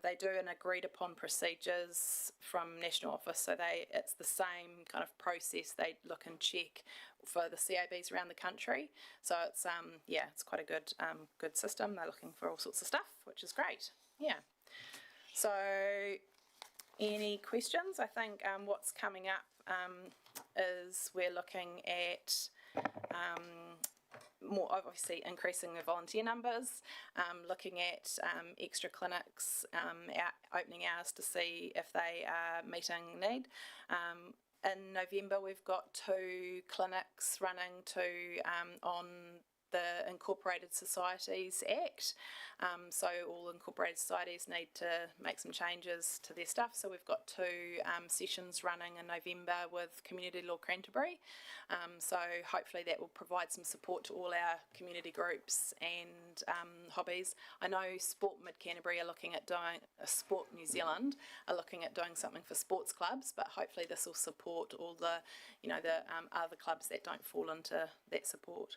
They do an agreed upon procedures from National Office, so it's the same kind of process. They look and check for the CABs around the country. So it's it's quite a good system. They're looking for all sorts of stuff, which is great. Yeah. So any questions? I think what's coming up is we're looking at more obviously increasing the volunteer numbers, looking at extra clinics, opening hours to see if they are meeting need. In November we've got 2 clinics running on the Incorporated Societies Act. So all incorporated societies need to make some changes to their stuff. So we've got 2 sessions running in November with Community Law Canterbury. So hopefully that will provide some support to all our community groups and hobbies. I know Sport Mid Canterbury are looking at doing, Sport New Zealand are looking at doing something for sports clubs, but hopefully this will support all the, the other clubs that don't fall into that support.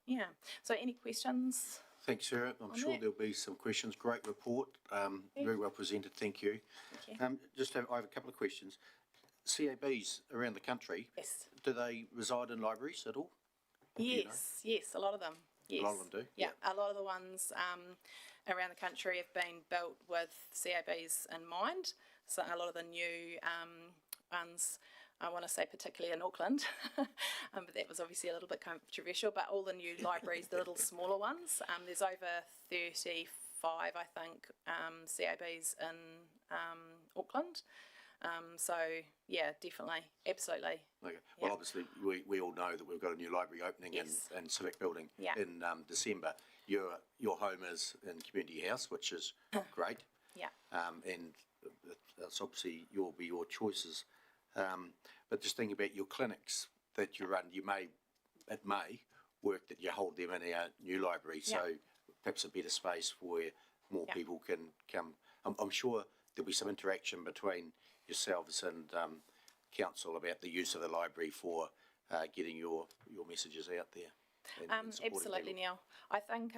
Yeah. So any questions? Thanks, Sarah. I'm sure that. there'll be some questions. Great report. Very well presented. Thank you. Thank you. I have a couple of questions. CABs around the country, Yes. do they reside in libraries at all? Yes, yes, a lot of them. Yes. A lot of them do? Yeah, a lot of the ones around the country have been built with CABs in mind. So a lot of the new ones, I want to say particularly in Auckland, but that was obviously a little bit controversial, but all the new libraries, the little smaller ones, there's over 35, I think, CABs in Auckland. So, yeah, definitely, absolutely. Okay. Well, obviously, we all know that we've got a new library opening Yes. in Civic Building Yeah. in December. Your home is in Community House, which is great. Yeah. And that's obviously your choices. But just thinking about your clinics that you run, it may work that you hold them in our new library, so perhaps a better space where more people can come. I'm sure there'll be some interaction between yourselves and council about the use of the library for getting your messages out there. And supporting Absolutely, people. Neil. I think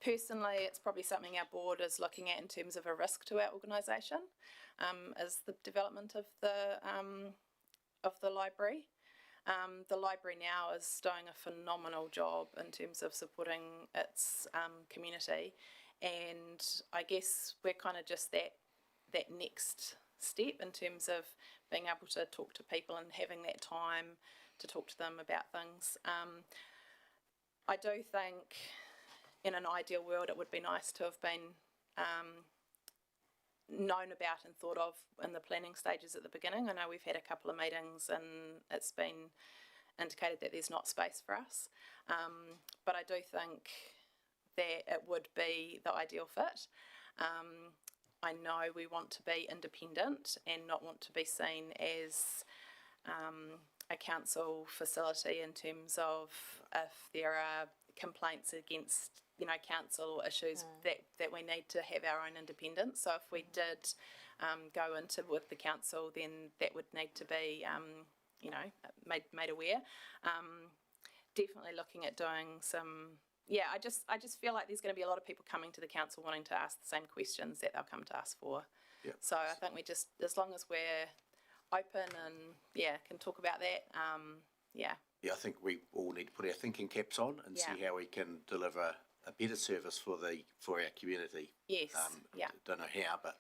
personally, it's probably something our board is looking at in terms of a risk to our organisation, is the development of the library. The library now is doing a phenomenal job in terms of supporting its community, and I guess we're kind of just that next step in terms of being able to talk to people and having that time to talk to them about things. I do think in an ideal world it would be nice to have been known about and thought of in the planning stages at the beginning. I know we've had a couple of meetings and it's been indicated that there's not space for us, but I do think that it would be the ideal fit. I know we want to be independent and not want to be seen as a council facility in terms of if there are complaints against council issues that we need to have our own independence. So if we did go into with the council, then that would need to be made aware. Definitely looking at doing some. Yeah, I just feel like there's going to be a lot of people coming to the council wanting to ask the same questions that they'll come to us for. Yep. So I think we just, as long as we're open and can talk about that. Yeah, I think we all need to put our thinking caps on and see how we can deliver a better service for our community. Yes. Don't know how, but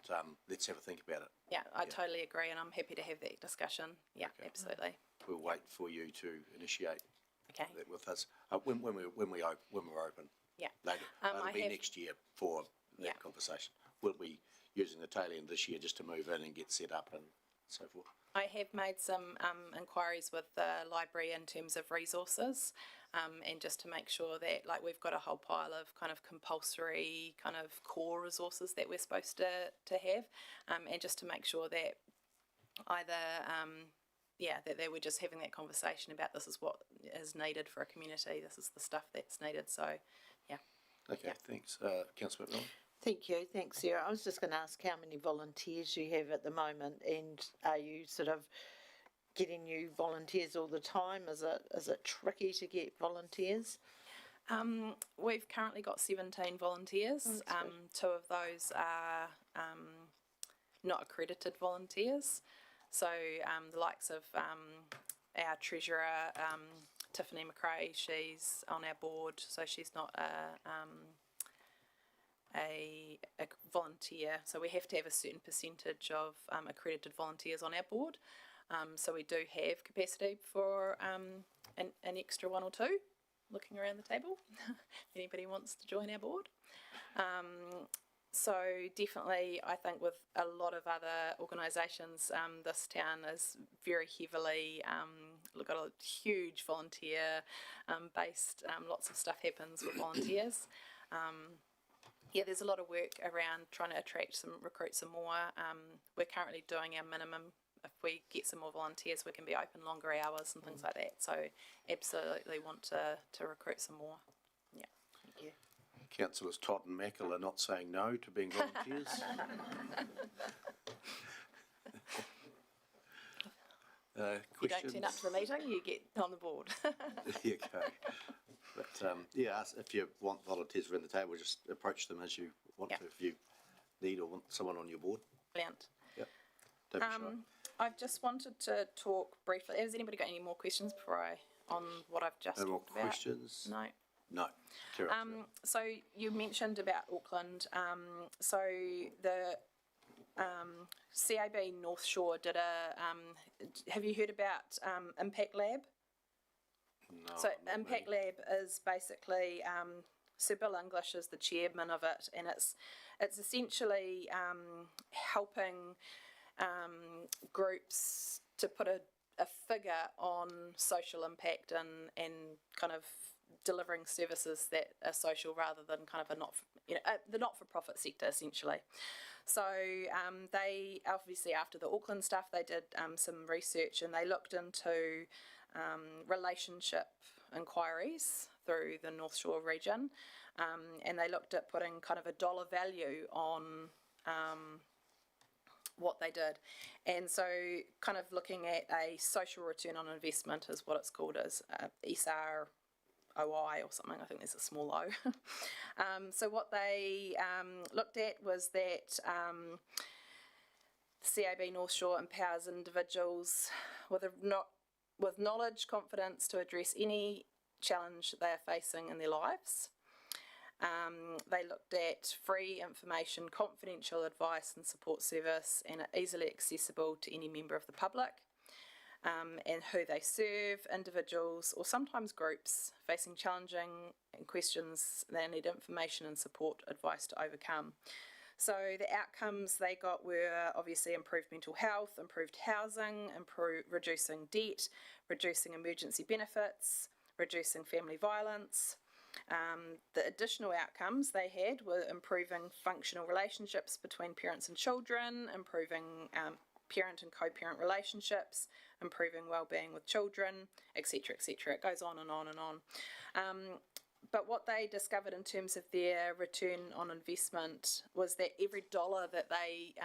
let's have a think about it. Yeah, I totally agree, and I'm happy to have that discussion. Yeah, absolutely. We'll wait for you to initiate Okay. that with us when we're open. Yeah. Later. It'll be next year for that conversation. We'll be using the tail end this year just to move in and get set up and so forth. I have made some inquiries with the library in terms of resources, and just to make sure that we've got a whole pile of kind of compulsory kind of core resources that we're supposed to have, and just to make sure that either that they were just having that conversation about this is what is needed for a community, this is the stuff that's needed. So Okay, thanks. Councillor McMillan. Thank you. Thanks, Sarah. I was just going to ask how many volunteers you have at the moment, and are you sort of getting new volunteers all the time? Is it tricky to get volunteers? We've currently got 17 volunteers. 2 of those are not accredited volunteers. So the likes of our treasurer, Tiffany McRae, she's on our board, so she's not a volunteer. So we have to have a certain percentage of accredited volunteers on our board. So we do have capacity for an extra 1 or 2 looking around the table. If anybody wants to join our board. so definitely, I think with a lot of other organisations, this town is very heavily got a huge volunteer based. Lots of stuff happens with volunteers. Yeah, there's a lot of work around trying to recruit some more. We're currently doing our minimum. If we get some more volunteers, we can be open longer hours and things like that. So absolutely want to recruit some more. Yeah, thank you. Councillors Todd and Mackle are not saying no to being volunteers. You don't turn up to the meeting, you get on the board. There you go. But yeah, if you want volunteers around the table, just approach them as you want to. If you need or want someone on your board. Brilliant. Yep. Don't be shy. I just wanted to talk briefly. Has anybody got any more questions on what I've just No more talked about? questions? No. No. Kira, So you mentioned about Auckland. So the CAB North Shore did have you heard about Impact Lab? no, So not Impact really. Lab is basically Sir Bill English is the chairman of it, and it's essentially helping groups to put a figure on social impact and kind of delivering services that are social rather than kind of the not-for-profit sector essentially. So they obviously, after the Auckland stuff, they did some research and they looked into relationship inquiries through the North Shore region, and they looked at putting kind of a dollar value on what they did. And so kind of looking at a social return on investment is what it's called, as SROI or something. I think there's a small O. So what they looked at was that CAB North Shore empowers individuals with knowledge, confidence to address any challenge they are facing in their lives. They looked at free information, confidential advice and support service, and are easily accessible to any member of the public, and who they serve, individuals or sometimes groups facing challenging questions they need information and support advice to overcome. So the outcomes they got were obviously improved mental health, improved housing, reducing debt, reducing emergency benefits, reducing family violence. The additional outcomes they had were improving functional relationships between parents and children, improving parent and co-parent relationships, improving well-being with children, etc., etc. It goes on and on and on. But what they discovered in terms of their return on investment was that every dollar that they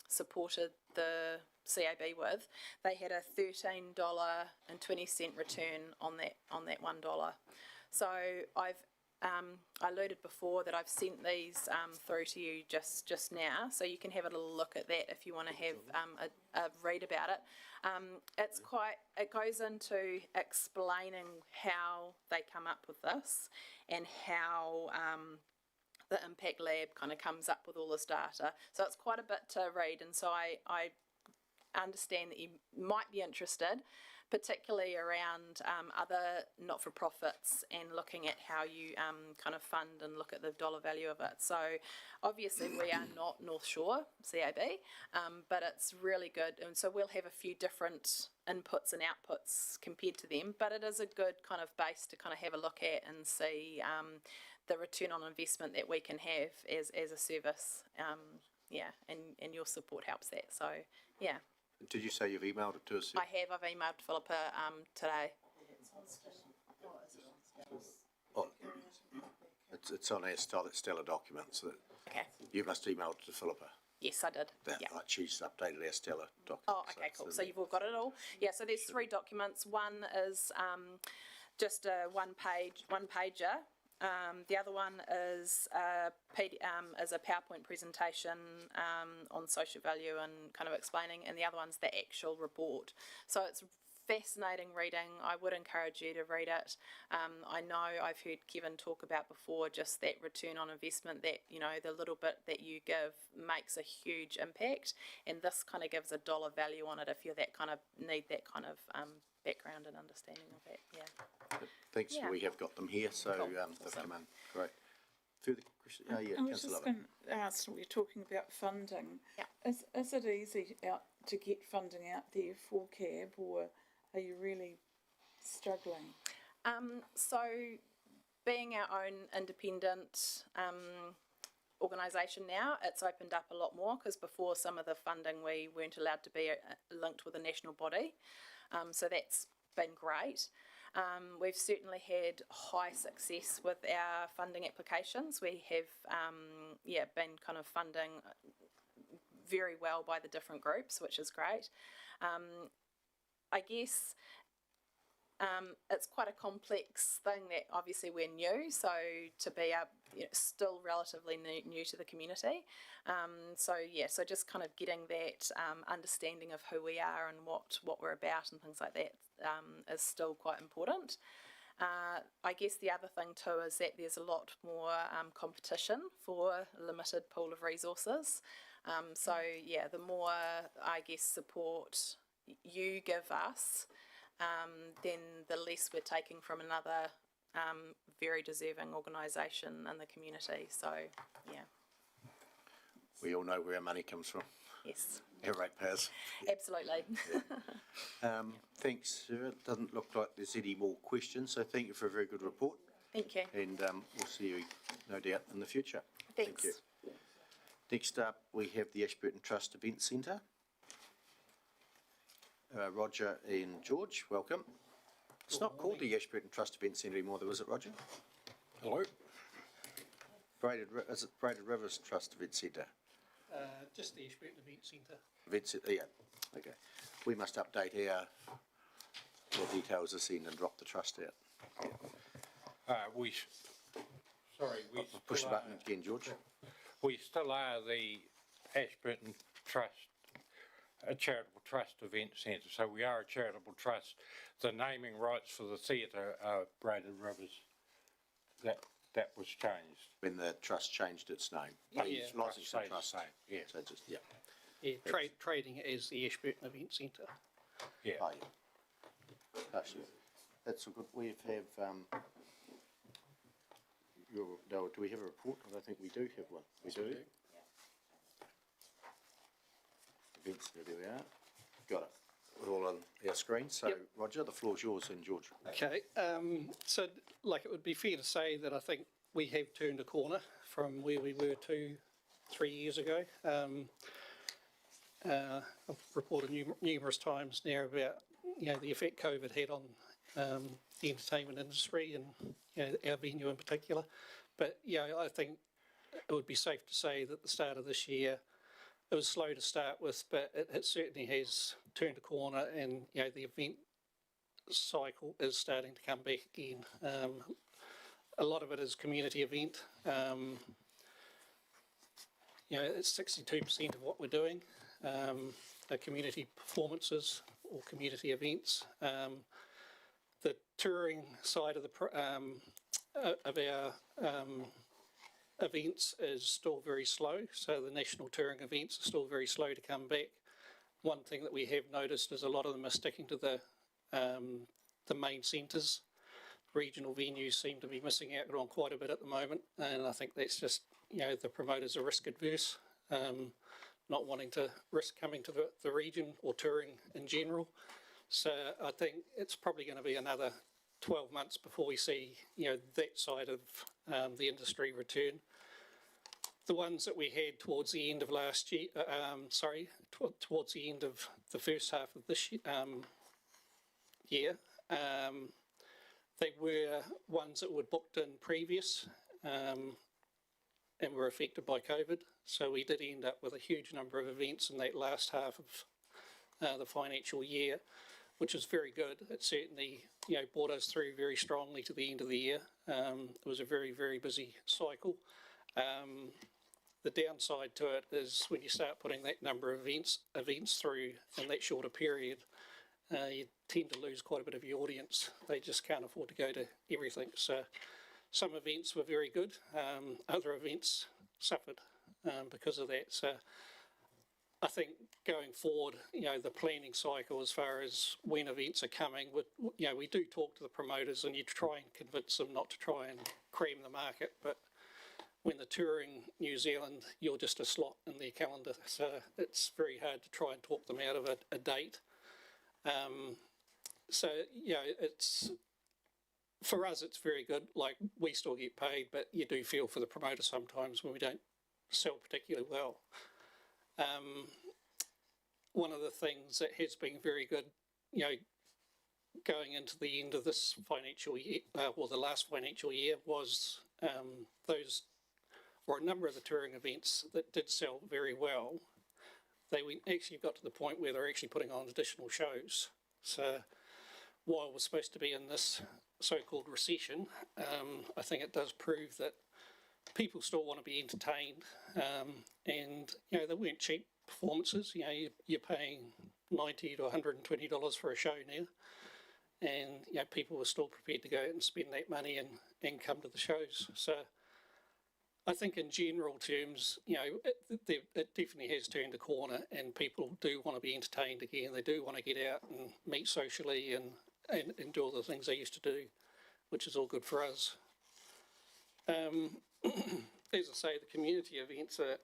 supported the CAB with, they had a $13.20 return on that $1. So I've alluded before that I've sent these through to you just now, so you can have a little look at that if you want to have a read about it. It goes into explaining how they come up with this and how the Impact Lab kind of comes up with all this data. So it's quite a bit to read, and so I understand that you might be interested, particularly around other not-for-profits and looking at how you kind of fund and look at the dollar value of it. So obviously we are not North Shore CAB, but it's really good. And so we'll have a few different inputs and outputs compared to them, but it is a good kind of base to kind of have a look at and see the return on investment that we can have as a service. And your support helps that. So, yeah. Did you say you've emailed it to us? I've emailed Philippa today. Oh, it's on our Stellar documents. That Okay. you must email it to Philippa. Yes, I did. That, Yeah. like she's updated our Stellar documents. Oh, okay, cool. So you've all got it all? Yeah, so there's three documents. One is just a one-pager. The other one is a PowerPoint presentation on social value and kind of explaining, and the other one's the actual report. So it's fascinating reading. I would encourage you to read it. I know I've heard Kevin talk about before just that return on investment, that, you know, the little bit that you give makes a huge impact, and this kind of gives a dollar value on it if you need that kind of background and understanding of that. Yeah. Thanks. Yeah. We have got them here, so Cool. they've Awesome. come in. Great. further questions? Yeah, I was councillor just Lovett. going to ask, we're talking about funding. Yeah. Is it easy to get funding out there for CAB, or are you really struggling? So being our own independent organisation now, it's opened up a lot more, because before some of the funding we weren't allowed to be linked with a national body. So that's been great. We've certainly had high success with our funding applications. We have, been kind of funding very well by the different groups, which is great. I guess it's quite a complex thing that obviously we're new, so to be still relatively new to the community. So just kind of getting that understanding of who we are and what we're about and things like that is still quite important. I guess the other thing too is that there's a lot more competition for a limited pool of resources. The more, I guess, support you give us, then the less we're taking from another very deserving organisation in the community. So, yeah. We all know where our money comes from, Yes, our ratepayers. absolutely. Thanks, Sarah. It doesn't look like there's any more questions, so thank you for a very good report. Thank you. And we'll see you, no doubt, in the future. Thanks. Thank you. Next up, we have the Ashburton Trust Event Centre. Roger and George, welcome. It's not called the Ashburton Trust Event Centre anymore, though, is it, Roger? Hello. Is it Braided Rivers Trust Event Centre? Just the Ashburton Event Centre. Event Centre, yeah. Okay. We must update our details this end and drop the trust out. Push the button again, George. We still are the Ashburton Trust, a charitable trust event centre, so we are a charitable trust. The naming rights for the theatre are Braided Rivers. That was changed. When the trust changed its name. Yeah, Licensed stayed the trust. same, yeah. So just, yeah. Yeah, trading as the Ashburton Event Centre. Yeah. Oh, yeah. Actually, that's a good, we have, do we have a report? I don't think we do have one. We do? Events, there we are. Got it. We're all on our screen. So, Yep. Roger, the floor's yours and George. Okay, so like it would be fair to say that I think we have turned a corner from where we were 2-3 years ago. I've reported numerous times now about the effect COVID had on the entertainment industry and our venue in particular. But I think it would be safe to say that the start of this year, it was slow to start with, but it certainly has turned a corner, and the event cycle is starting to come back again. A lot of it is community event. It's 62% of what we're doing are community performances or community events. The touring side of our events is still very slow, so the national touring events are still very slow to come back. One thing that we have noticed is a lot of them are sticking to the main centres. Regional venues seem to be missing out on quite a bit at the moment, and I think that's just the promoters are risk adverse, not wanting to risk coming to the region or touring in general. So I think it's probably going to be another 12 months before we see that side of the industry return. The ones that we had towards the end of last year, towards the end of the first half of this year, they were ones that were booked in previous and were affected by COVID. So we did end up with a huge number of events in that last half of the financial year, which was very good. It certainly brought us through very strongly to the end of the year. It was a very, very busy cycle. The downside to it is when you start putting that number of events through in that shorter period, you tend to lose quite a bit of your audience. They just can't afford to go to everything. So some events were very good. Other events suffered because of that. So I think going forward, the planning cycle as far as when events are coming, we do talk to the promoters and you try and convince them not to try and cream the market, but when the touring New Zealand, you're just a slot in their calendar. So it's very hard to try and talk them out of a date. So, you know, it's, for us, it's very good. Like, we still get paid, but you do feel for the promoter sometimes when we don't sell particularly well. One of the things that has been very good, you know, going into the end of this financial year, or the last financial year, was those, or a number of the touring events that did sell very well. They actually got to the point where they're actually putting on additional shows. So while we're supposed to be in this so-called recession, I think it does prove that people still want to be entertained, and you know, they weren't cheap performances. You know, you're paying $90 to $120 for a show now, and you know, people were still prepared to go out and spend that money and come to the shows. So I think in general terms, you know, it definitely has turned a corner, and people do want to be entertained again. They do want to get out and meet socially and do all the things they used to do, which is all good for us. As I say, the community events are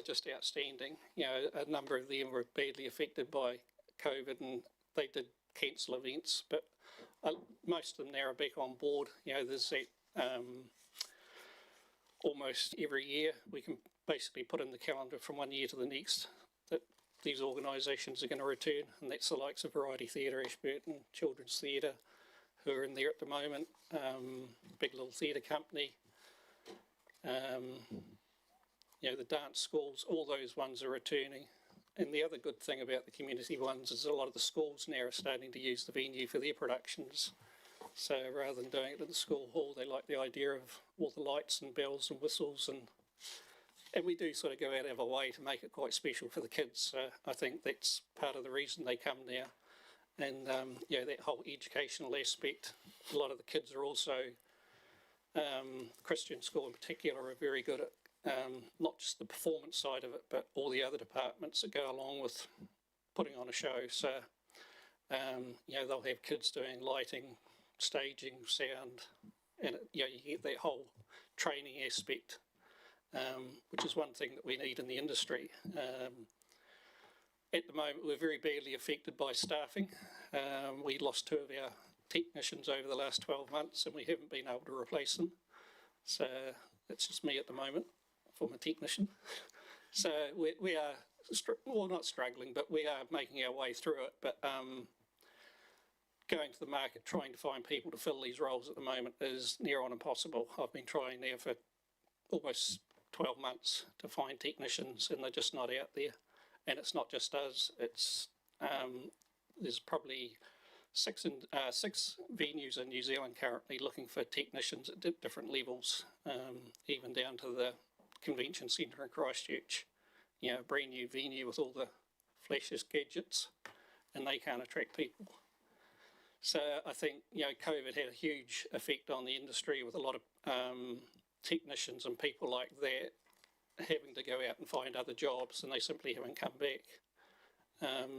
just outstanding. You know, a number of them were badly affected by COVID, and they did cancel events, but most of them now are back on board. You know, there's that almost every year we can basically put in the calendar from one year to the next that these organisations are going to return, and that's the likes of Variety Theatre, Ashburton, Children's Theatre, who are in there at the moment, Big Little Theatre Company, you know, the dance schools, all those ones are returning. And the other good thing about the community ones is a lot of the schools now are starting to use the venue for their productions. So rather than doing it in the school hall, they like the idea of all the lights and bells and whistles, and we do sort of go out of our way to make it quite special for the kids. So I think that's part of the reason they come now. And you know, that whole educational aspect, a lot of the kids are also, Christian school in particular, are very good at not just the performance side of it, but all the other departments that go along with putting on a show. So you know, they'll have kids doing lighting, staging, sound, and you know, you get that whole training aspect, which is one thing that we need in the industry. At the moment, we're very badly affected by staffing. We lost 2 of our technicians over the last 12 months, and we haven't been able to replace them. So it's just me at the moment for my technician. So we are, well, not struggling, but we are making our way through it. But going to the market, trying to find people to fill these roles at the moment is near on impossible. I've been trying now for almost 12 months to find technicians, and they're just not out there. And it's not just us, it's there's probably six venues in New Zealand currently looking for technicians at different levels, even down to the convention centre in Christchurch. You know, a brand new venue with all the flashiest gadgets, and they can't attract people. So I think, you know, COVID had a huge effect on the industry, with a lot of technicians and people like that having to go out and find other jobs, and they simply haven't come back.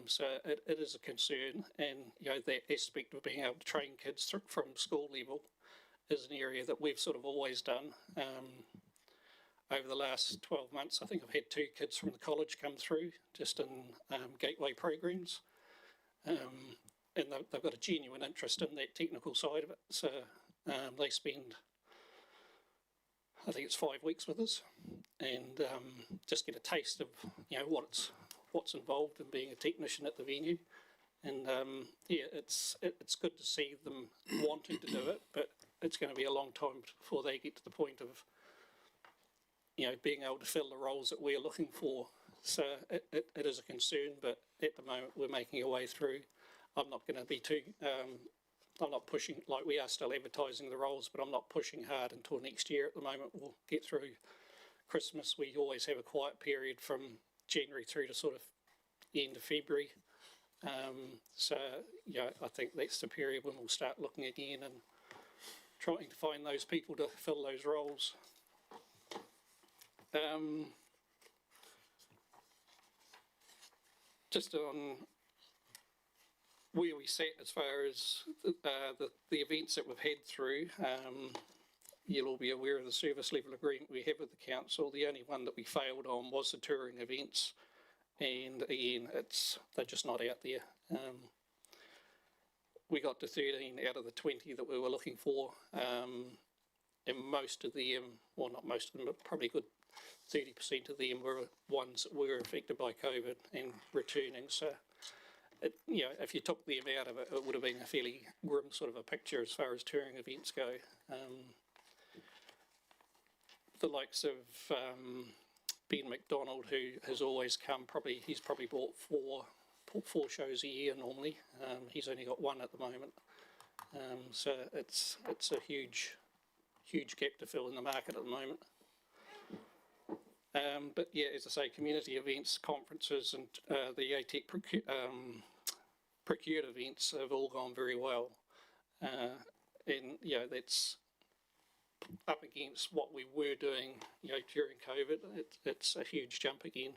So it is a concern, and you know, that aspect of being able to train kids from school level is an area that we've sort of always done. Over the last 12 months, I think I've had 2 kids from the college come through just in gateway programs, and they've got a genuine interest in that technical side of it. So they spend, I think it's 5 weeks with us, and just get a taste of, you know, what's involved in being a technician at the venue. And yeah, it's good to see them wanting to do it, but it's going to be a long time before they get to the point of, you know, being able to fill the roles that we're looking for. So it is a concern, but at the moment we're making our way through. I'm not going to be too, I'm not pushing, like, we are still advertising the roles, but I'm not pushing hard until next year. At the moment we'll get through Christmas. We always have a quiet period from January through to sort of the end of February. So, yeah, I think that's the period when we'll start looking again and trying to find those people to fill those roles. Just on where we sat as far as the events that we've had through, you'll all be aware of the service level agreement we have with the council. The only one that we failed on was the touring events, and again, they're just not out there. We got to 13 out of the 20 that we were looking for, and most of them, well, not most of them, but probably a good 30% of them were ones that were affected by COVID and returning. So, if you took them out of it, it would have been a fairly grim sort of a picture as far as touring events go. The likes of Ben McDonald, who has always come, he's probably bought four shows a year normally. He's only got one at the moment. So it's a huge gap to fill in the market at the moment. But yeah, as I say, community events, conferences, and the ATEC procured events have all gone very well. And that's up against what we were doing, during COVID. It's a huge jump again.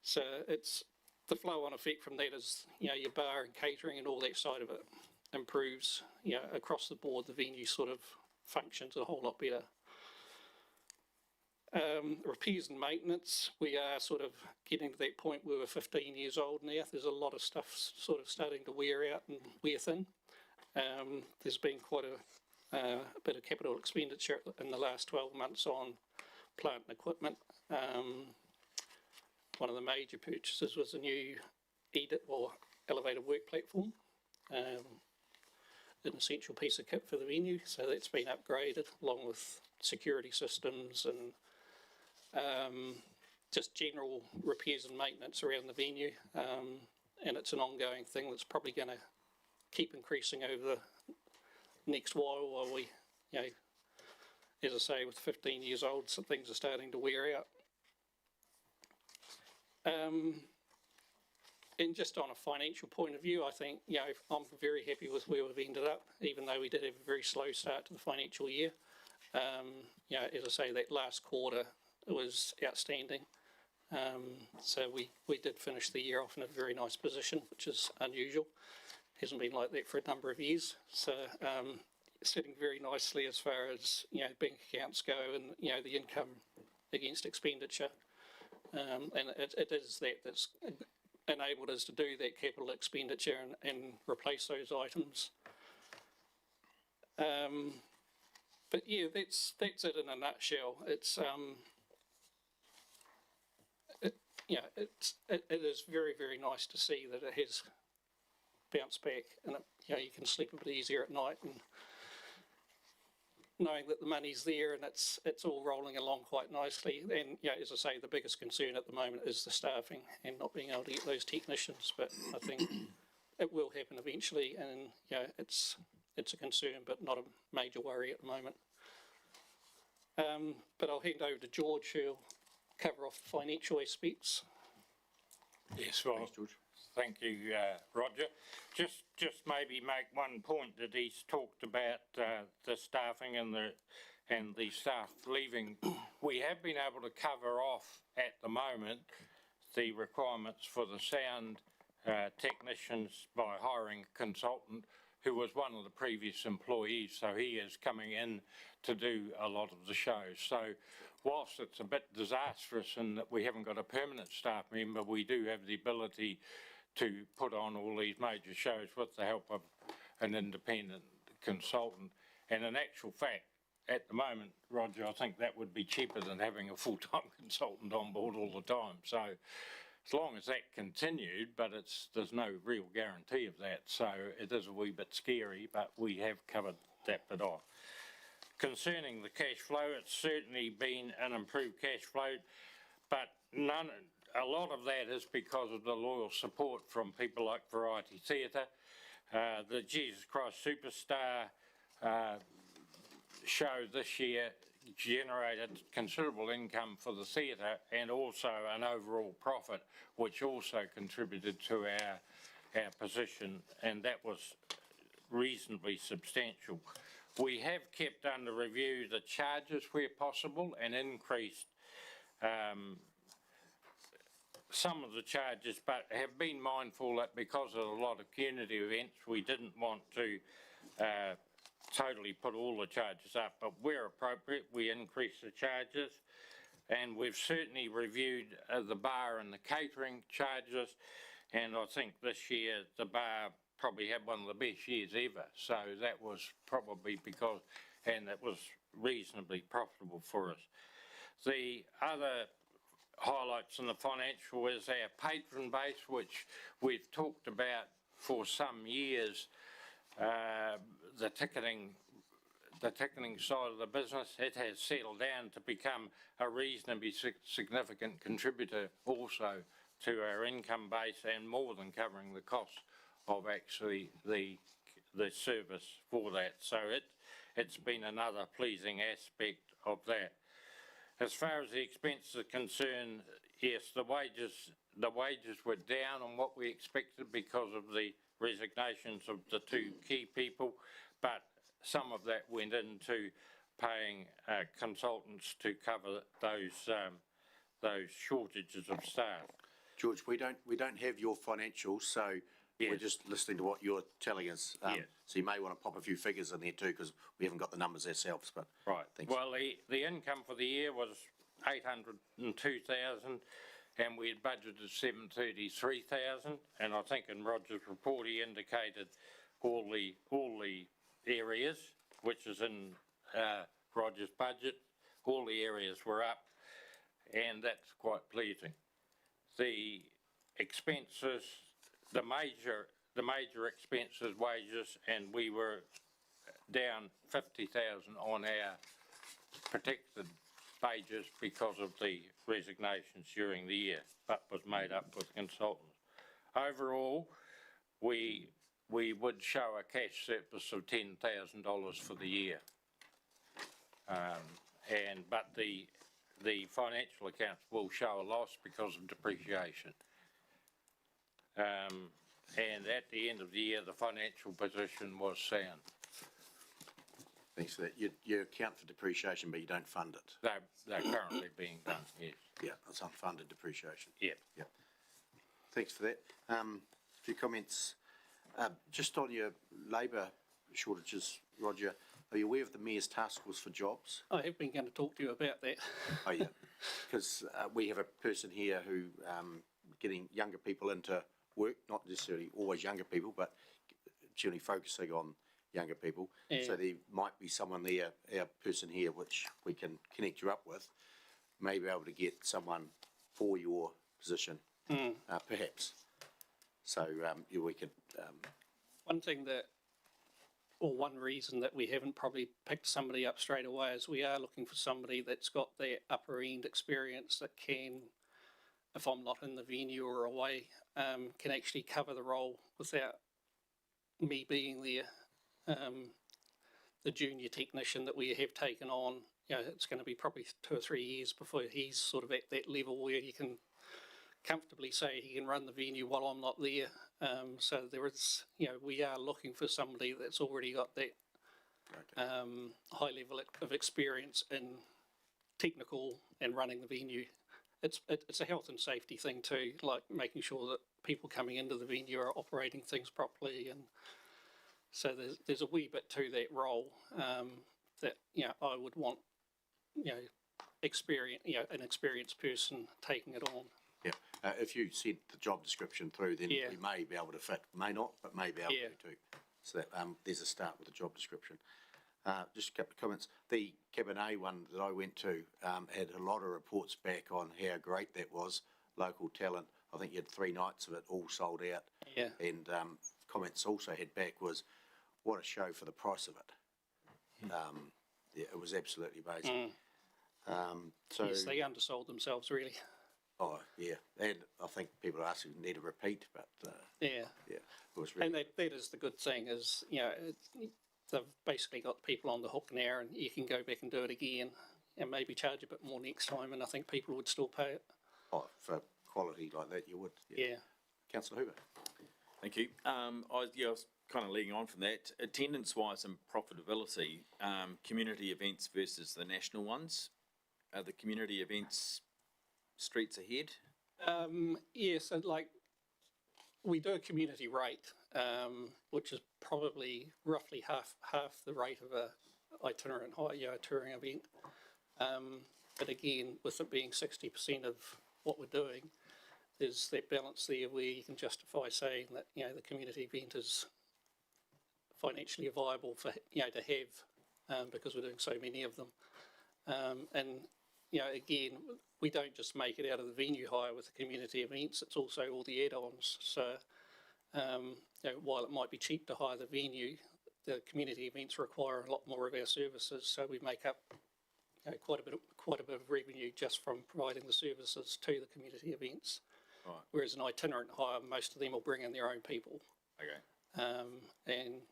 So it's the flow-on effect from that is, your bar and catering and all that side of it improves. Across the board, the venue sort of functions a whole lot better. Repairs and maintenance, we are sort of getting to that point where we're 15 years old now. There's a lot of stuff sort of starting to wear out and wear thin. There's been quite a bit of capital expenditure in the last 12 months on plant and equipment. One of the major purchases was a new elevated work platform, an essential piece of kit for the venue. So that's been upgraded along with security systems and just general repairs and maintenance around the venue. And it's an ongoing thing that's probably going to keep increasing over the next while we, as I say, with 15 years old, some things are starting to wear out. And just on a financial point of view, I think, I'm very happy with where we've ended up, even though we did have a very slow start to the financial year. As I say, that last quarter was outstanding. So we did finish the year off in a very nice position, which is unusual. Hasn't been like that for a number of years. So sitting very nicely as far as, bank accounts go and, the income against expenditure. And it is that's enabled us to do that capital expenditure and replace those items. But yeah, that's it in a nutshell. It's it is very, very nice to see that it has bounced back, and you can sleep a bit easier at night, and knowing that the money's there and it's all rolling along quite nicely. And as I say, the biggest concern at the moment is the staffing and not being able to get those technicians. But I think it will happen eventually, and it's a concern, but not a major worry at the moment. But I'll hand over to George, who'll cover off the financial aspects. Yes, well, Thanks, George. Thank you, Roger. Just maybe make one point that he's talked about the staffing and the staff leaving. We have been able to cover off at the moment the requirements for the sound technicians by hiring a consultant who was one of the previous employees, so he is coming in to do a lot of the shows. So whilst it's a bit disastrous in that we haven't got a permanent staff member, we do have the ability to put on all these major shows with the help of an independent consultant. And in actual fact, at the moment, Roger, I think that would be cheaper than having a full-time consultant on board all the time. So as long as that continued, but there's no real guarantee of that. So it is a wee bit scary, but we have covered that bit off. Concerning the cash flow, it's certainly been an improved cash flow, but a lot of that is because of the loyal support from people like Variety Theatre. The Jesus Christ Superstar show this year generated considerable income for the theatre and also an overall profit, which also contributed to our position, and that was reasonably substantial. We have kept under review the charges where possible and increased some of the charges, but have been mindful that because of a lot of community events, we didn't want to totally put all the charges up, but where appropriate, we increase the charges. And we've certainly reviewed the bar and the catering charges, and I think this year the bar probably had one of the best years ever. So that was probably because, and it was reasonably profitable for us. The other highlights in the financial is our patron base, which we've talked about for some years. The ticketing side of the business, it has settled down to become a reasonably significant contributor also to our income base, and more than covering the cost of actually the service for that. So it's been another pleasing aspect of that. As far as the expenses are concerned, yes, the wages were down on what we expected because of the resignations of the two key people, but some of that went into paying consultants to cover those shortages of staff. George, we don't have your financials, so we're Yes. just listening to what you're telling us. Yes. So you may want to pop a few figures in there too, because we haven't got the numbers ourselves, but. Right. Thanks. Well, the income for the year was 802,000, and we had budgeted 733,000. And I think in Roger's report he indicated all the areas, which is in Roger's budget. All the areas were up, and that's quite pleasing. The expenses, the major expenses, wages, and we were down 50,000 on our protected wages because of the resignations during the year, but was made up with consultants. Overall, we would show a cash surplus of $10,000 for the year. But the financial accounts will show a loss because of depreciation. And at the end of the year, the financial position was sound. Thanks for that. You account for depreciation, but you don't fund it. They're currently being done, yes. Yeah, it's unfunded depreciation. Yep. Yeah. Thanks for that. A few comments. Just on your labour shortages, Roger, are you aware of the Mayor's Task Force for Jobs? I have been going to talk to you about that. Oh, yeah. Because we have a person here who getting younger people into work, not necessarily always younger people, but generally focusing on younger people. Yeah. So there might be someone there, our person here, which we can connect you up with, may be able to get someone for your position, perhaps. So yeah, we could. One thing that, or one reason that we haven't probably picked somebody up straight away is we are looking for somebody that's got that upper end experience that can, if I'm not in the venue or away, can actually cover the role without me being there. The junior technician that we have taken on, you know, it's going to be probably 2 or 3 years before he's sort of at that level where he can comfortably say he can run the venue while I'm not there. So there is, you know, we are looking for somebody that's already got that high level of experience in technical and running the venue. It's a health and safety thing too, like making sure that people coming into the venue are operating things properly, and so there's a wee bit to that role that, you know, I would want, you know, an experienced person taking it on. Yeah, if you sent the job description through, then Yeah. we may be able to fit, may not, but may be able Yeah. to too. So that there's a start with the job description. Just a couple of comments. The Cabernet one that I went to had a lot of reports back on how great that was, local talent. I think you had 3 nights of it all sold out. Yeah. And comments also had back was, what a show for the price of it. Yeah, it was absolutely amazing. So, Yes, they undersold themselves really. oh yeah, and I think people are asking need a repeat, but Yeah. yeah, it was really. And that is the good thing is, you know, they've basically got people on the hook now, and you can go back and do it again and maybe charge a bit more next time, and I think people would still pay it. Oh, for quality like that, you would. Yeah. Councillor Hoover. Thank you. I was kind of leading on from that. Attendance-wise and profitability, community events versus the national ones. Are the community events streets ahead? Yeah, so like we do a community rate, which is probably roughly half the rate of a itinerant hire touring event. But again, with it being 60% of what we're doing, there's that balance there where you can justify saying that, the community event is financially viable for, to have, because we're doing so many of them. And, again, we don't just make it out of the venue hire with the community events, it's also all the add-ons. So, while it might be cheap to hire the venue, the community events require a lot more of our services, so we make up quite a bit of revenue just from providing the services to the community events. Right. Whereas an itinerant hire, most of them will bring in their own people. Okay. And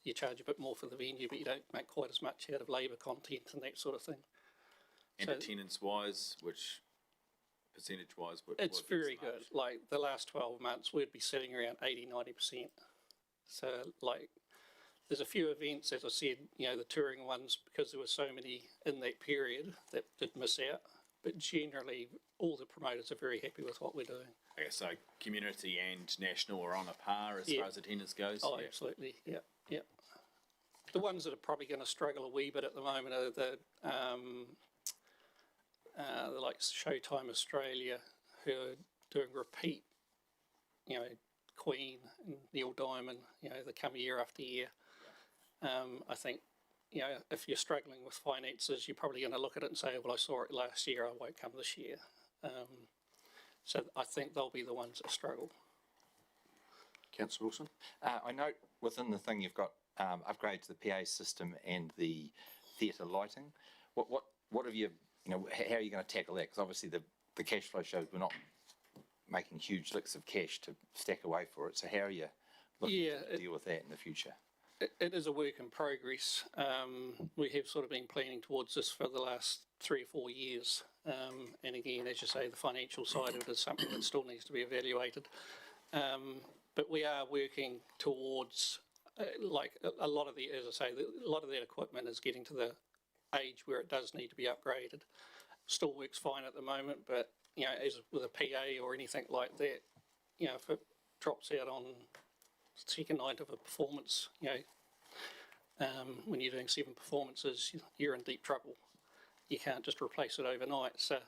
you charge a bit more for the venue, but you don't make quite as much out of labour content and that sort of thing. And So- attendance-wise, which percentage-wise? It's very good. Like the last 12 months, we'd be sitting around 80-90%. So like, there's a few events, as I said, the touring ones, because there were so many in that period that did miss out. But generally, all the promoters are very happy with what we're doing. Okay, so community and national are on a par as Yeah. far as attendance goes? Oh, absolutely. Yeah. The ones that are probably going to struggle a wee bit at the moment are the like Showtime Australia, who are doing repeat, Queen and Neil Diamond, they come year after year. I think, if you're struggling with finances, you're probably going to look at it and say, well, I saw it last year, I won't come this year. So I think they'll be the ones that struggle. Councillor Wilson? I note within the thing you've got upgrade to the PA system and the theatre lighting. What have you, how are you going to tackle that? Because obviously the cash flow shows we're not making huge licks of cash to stack away for it. So how are you looking to deal with that in the future? It is a work in progress. We have sort of been planning towards this for the last 3 or 4 years. And again, as you say, the financial side of it is something that still needs to be evaluated. But we are working towards, like a lot of as I say, a lot of that equipment is getting to the age where it does need to be upgraded. Still works fine at the moment, but, as with a PA or anything like that, if it drops out on second night of a performance, when you're doing 7 performances, you're in deep trouble. You can't just replace it overnight. So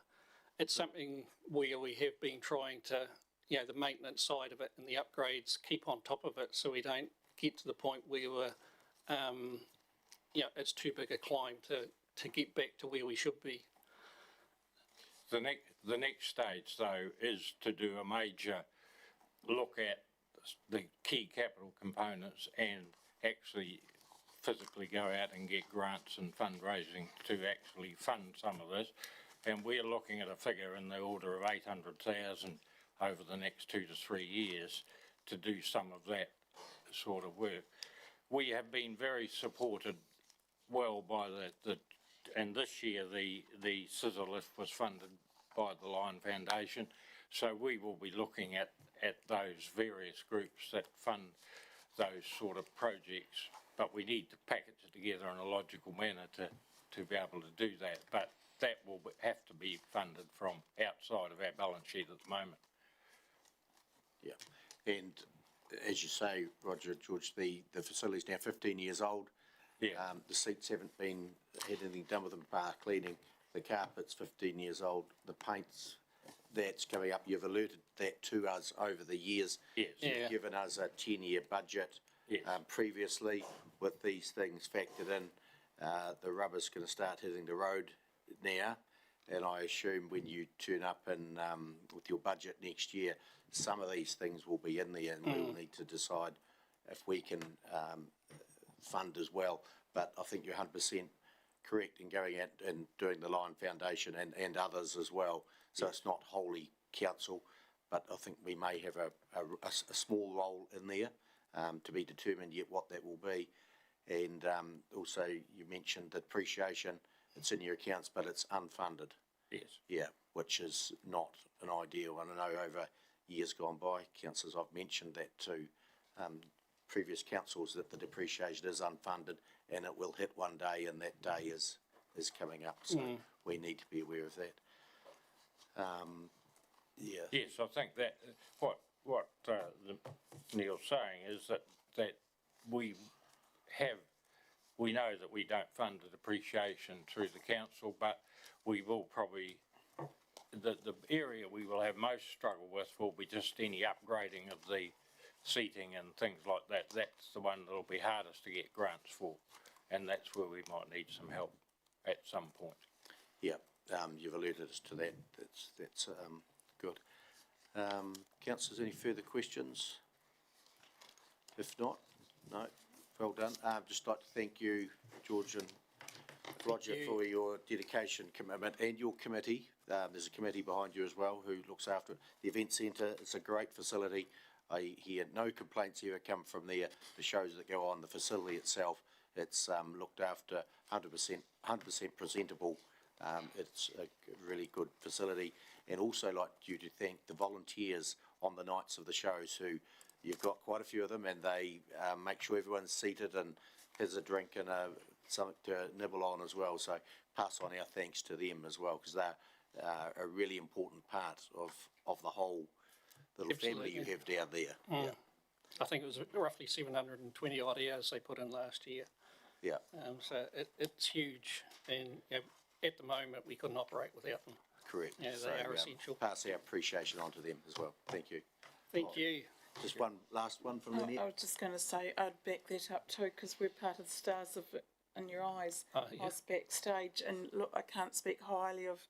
it's something where we have been trying to, the maintenance side of it and the upgrades, keep on top of it so we don't get to the point where we're, it's too big a climb to get back to where we should be. The next stage, though, is to do a major look at the key capital components and actually physically go out and get grants and fundraising to actually fund some of this. And we're looking at a figure in the order of 800,000 over the next 2 to 3 years to do some of that sort of work. We have been very supported well by and this year the scissor lift was funded by the Lion Foundation. So we will be looking at those various groups that fund those sort of projects, but we need to package it together in a logical manner to be able to do that. But that will have to be funded from outside of our balance sheet at the moment. Yeah, and as you say, Roger, George, the facility's now 15 years old. Yeah. The seats haven't had anything done with them, bar cleaning. The carpet's 15 years old. The paint's that's coming up. You've alerted that to us over the years. Yes. You've given us a 10-year budget. Yes. Previously, with these things factored in, the rubber's going to start hitting the road now, and I assume when you turn up in with your budget next year, some of these things will be in there, and we'll need to decide if we can fund as well. But I think you're 100% correct in going out and doing the Lion Foundation and others as well. So it's not wholly council, but I think we may have a small role in there to be determined yet what that will be. And also you mentioned the depreciation, it's in your accounts, but it's unfunded. Yes. Yeah, which is not an ideal. And I know over years gone by, councillors, I've mentioned that to previous councils that the depreciation is unfunded and it will hit one day, and that day is coming up. So we need to be aware of that. Yeah. Yes, I think that what what Neil's saying is that we know that we don't fund the depreciation through the council, but we will probably, the area we will have most struggle with will be just any upgrading of the seating and things like that. That's the one that'll be hardest to get grants for, and that's where we might need some help at some point. Yeah, you've alerted us to that. That's good. Councillors, any further questions? If not, no, well done. I'd just like to thank you, George and Roger, for your dedication, commitment, and your committee. There's a committee behind you as well who looks after it. The event centre, it's a great facility. I hear no complaints ever come from there. The shows that go on, the facility itself, it's looked after 100% presentable. It's a really good facility. And also like you to thank the volunteers on the nights of the shows who, you've got quite a few of them, and they make sure everyone's seated and has a drink and something to nibble on as well. So pass on our thanks to them as well, because they're a really important part of the whole little family you have down there. Yeah. I think it was roughly 720 odd hours they put in last year. Yeah. So it's huge, and at the moment we couldn't operate without them. Correct. Yeah, So, they are essential. pass our appreciation on to them as well. Thank you. Thank you. Just one last one from I Lynette. was just going to say, I'd back that up too, because we're part of the Stars of In Your Eyes. Oh, yeah. I was backstage, and look, I can't speak highly of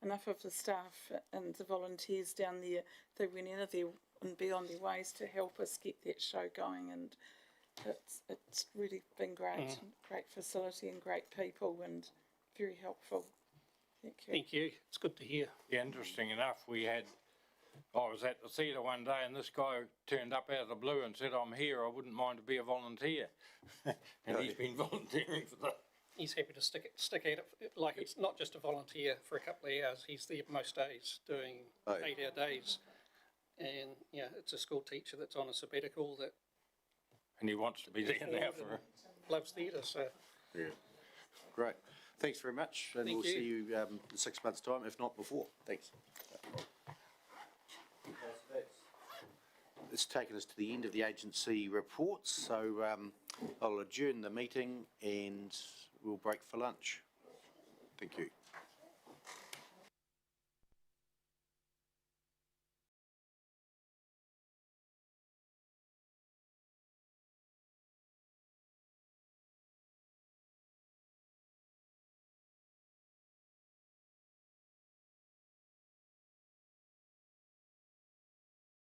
enough of the staff and the volunteers down there. They went in there and beyond their ways to help us get that show going, and it's really been great. Great facility and great people, and very helpful. Thank you. Thank you. It's good to hear. Yeah, interesting enough, I was at the theatre one day and this guy turned up out of the blue and said, I'm here, I wouldn't mind to be a volunteer. And he's been volunteering for that. He's happy to stick at it. Like, it's not just a volunteer for a couple of hours. He's there most days doing 8-hour days. And, yeah, it's a school teacher that's on a sabbatical that And he wants to be there now for loves theatre, so. Yeah. Great. Thanks very much, and Thank we'll you. see you in 6 months' time, if not before. Thanks. It's taken us to the end of the agency reports, so I'll adjourn the meeting and we'll break for lunch. Thank you.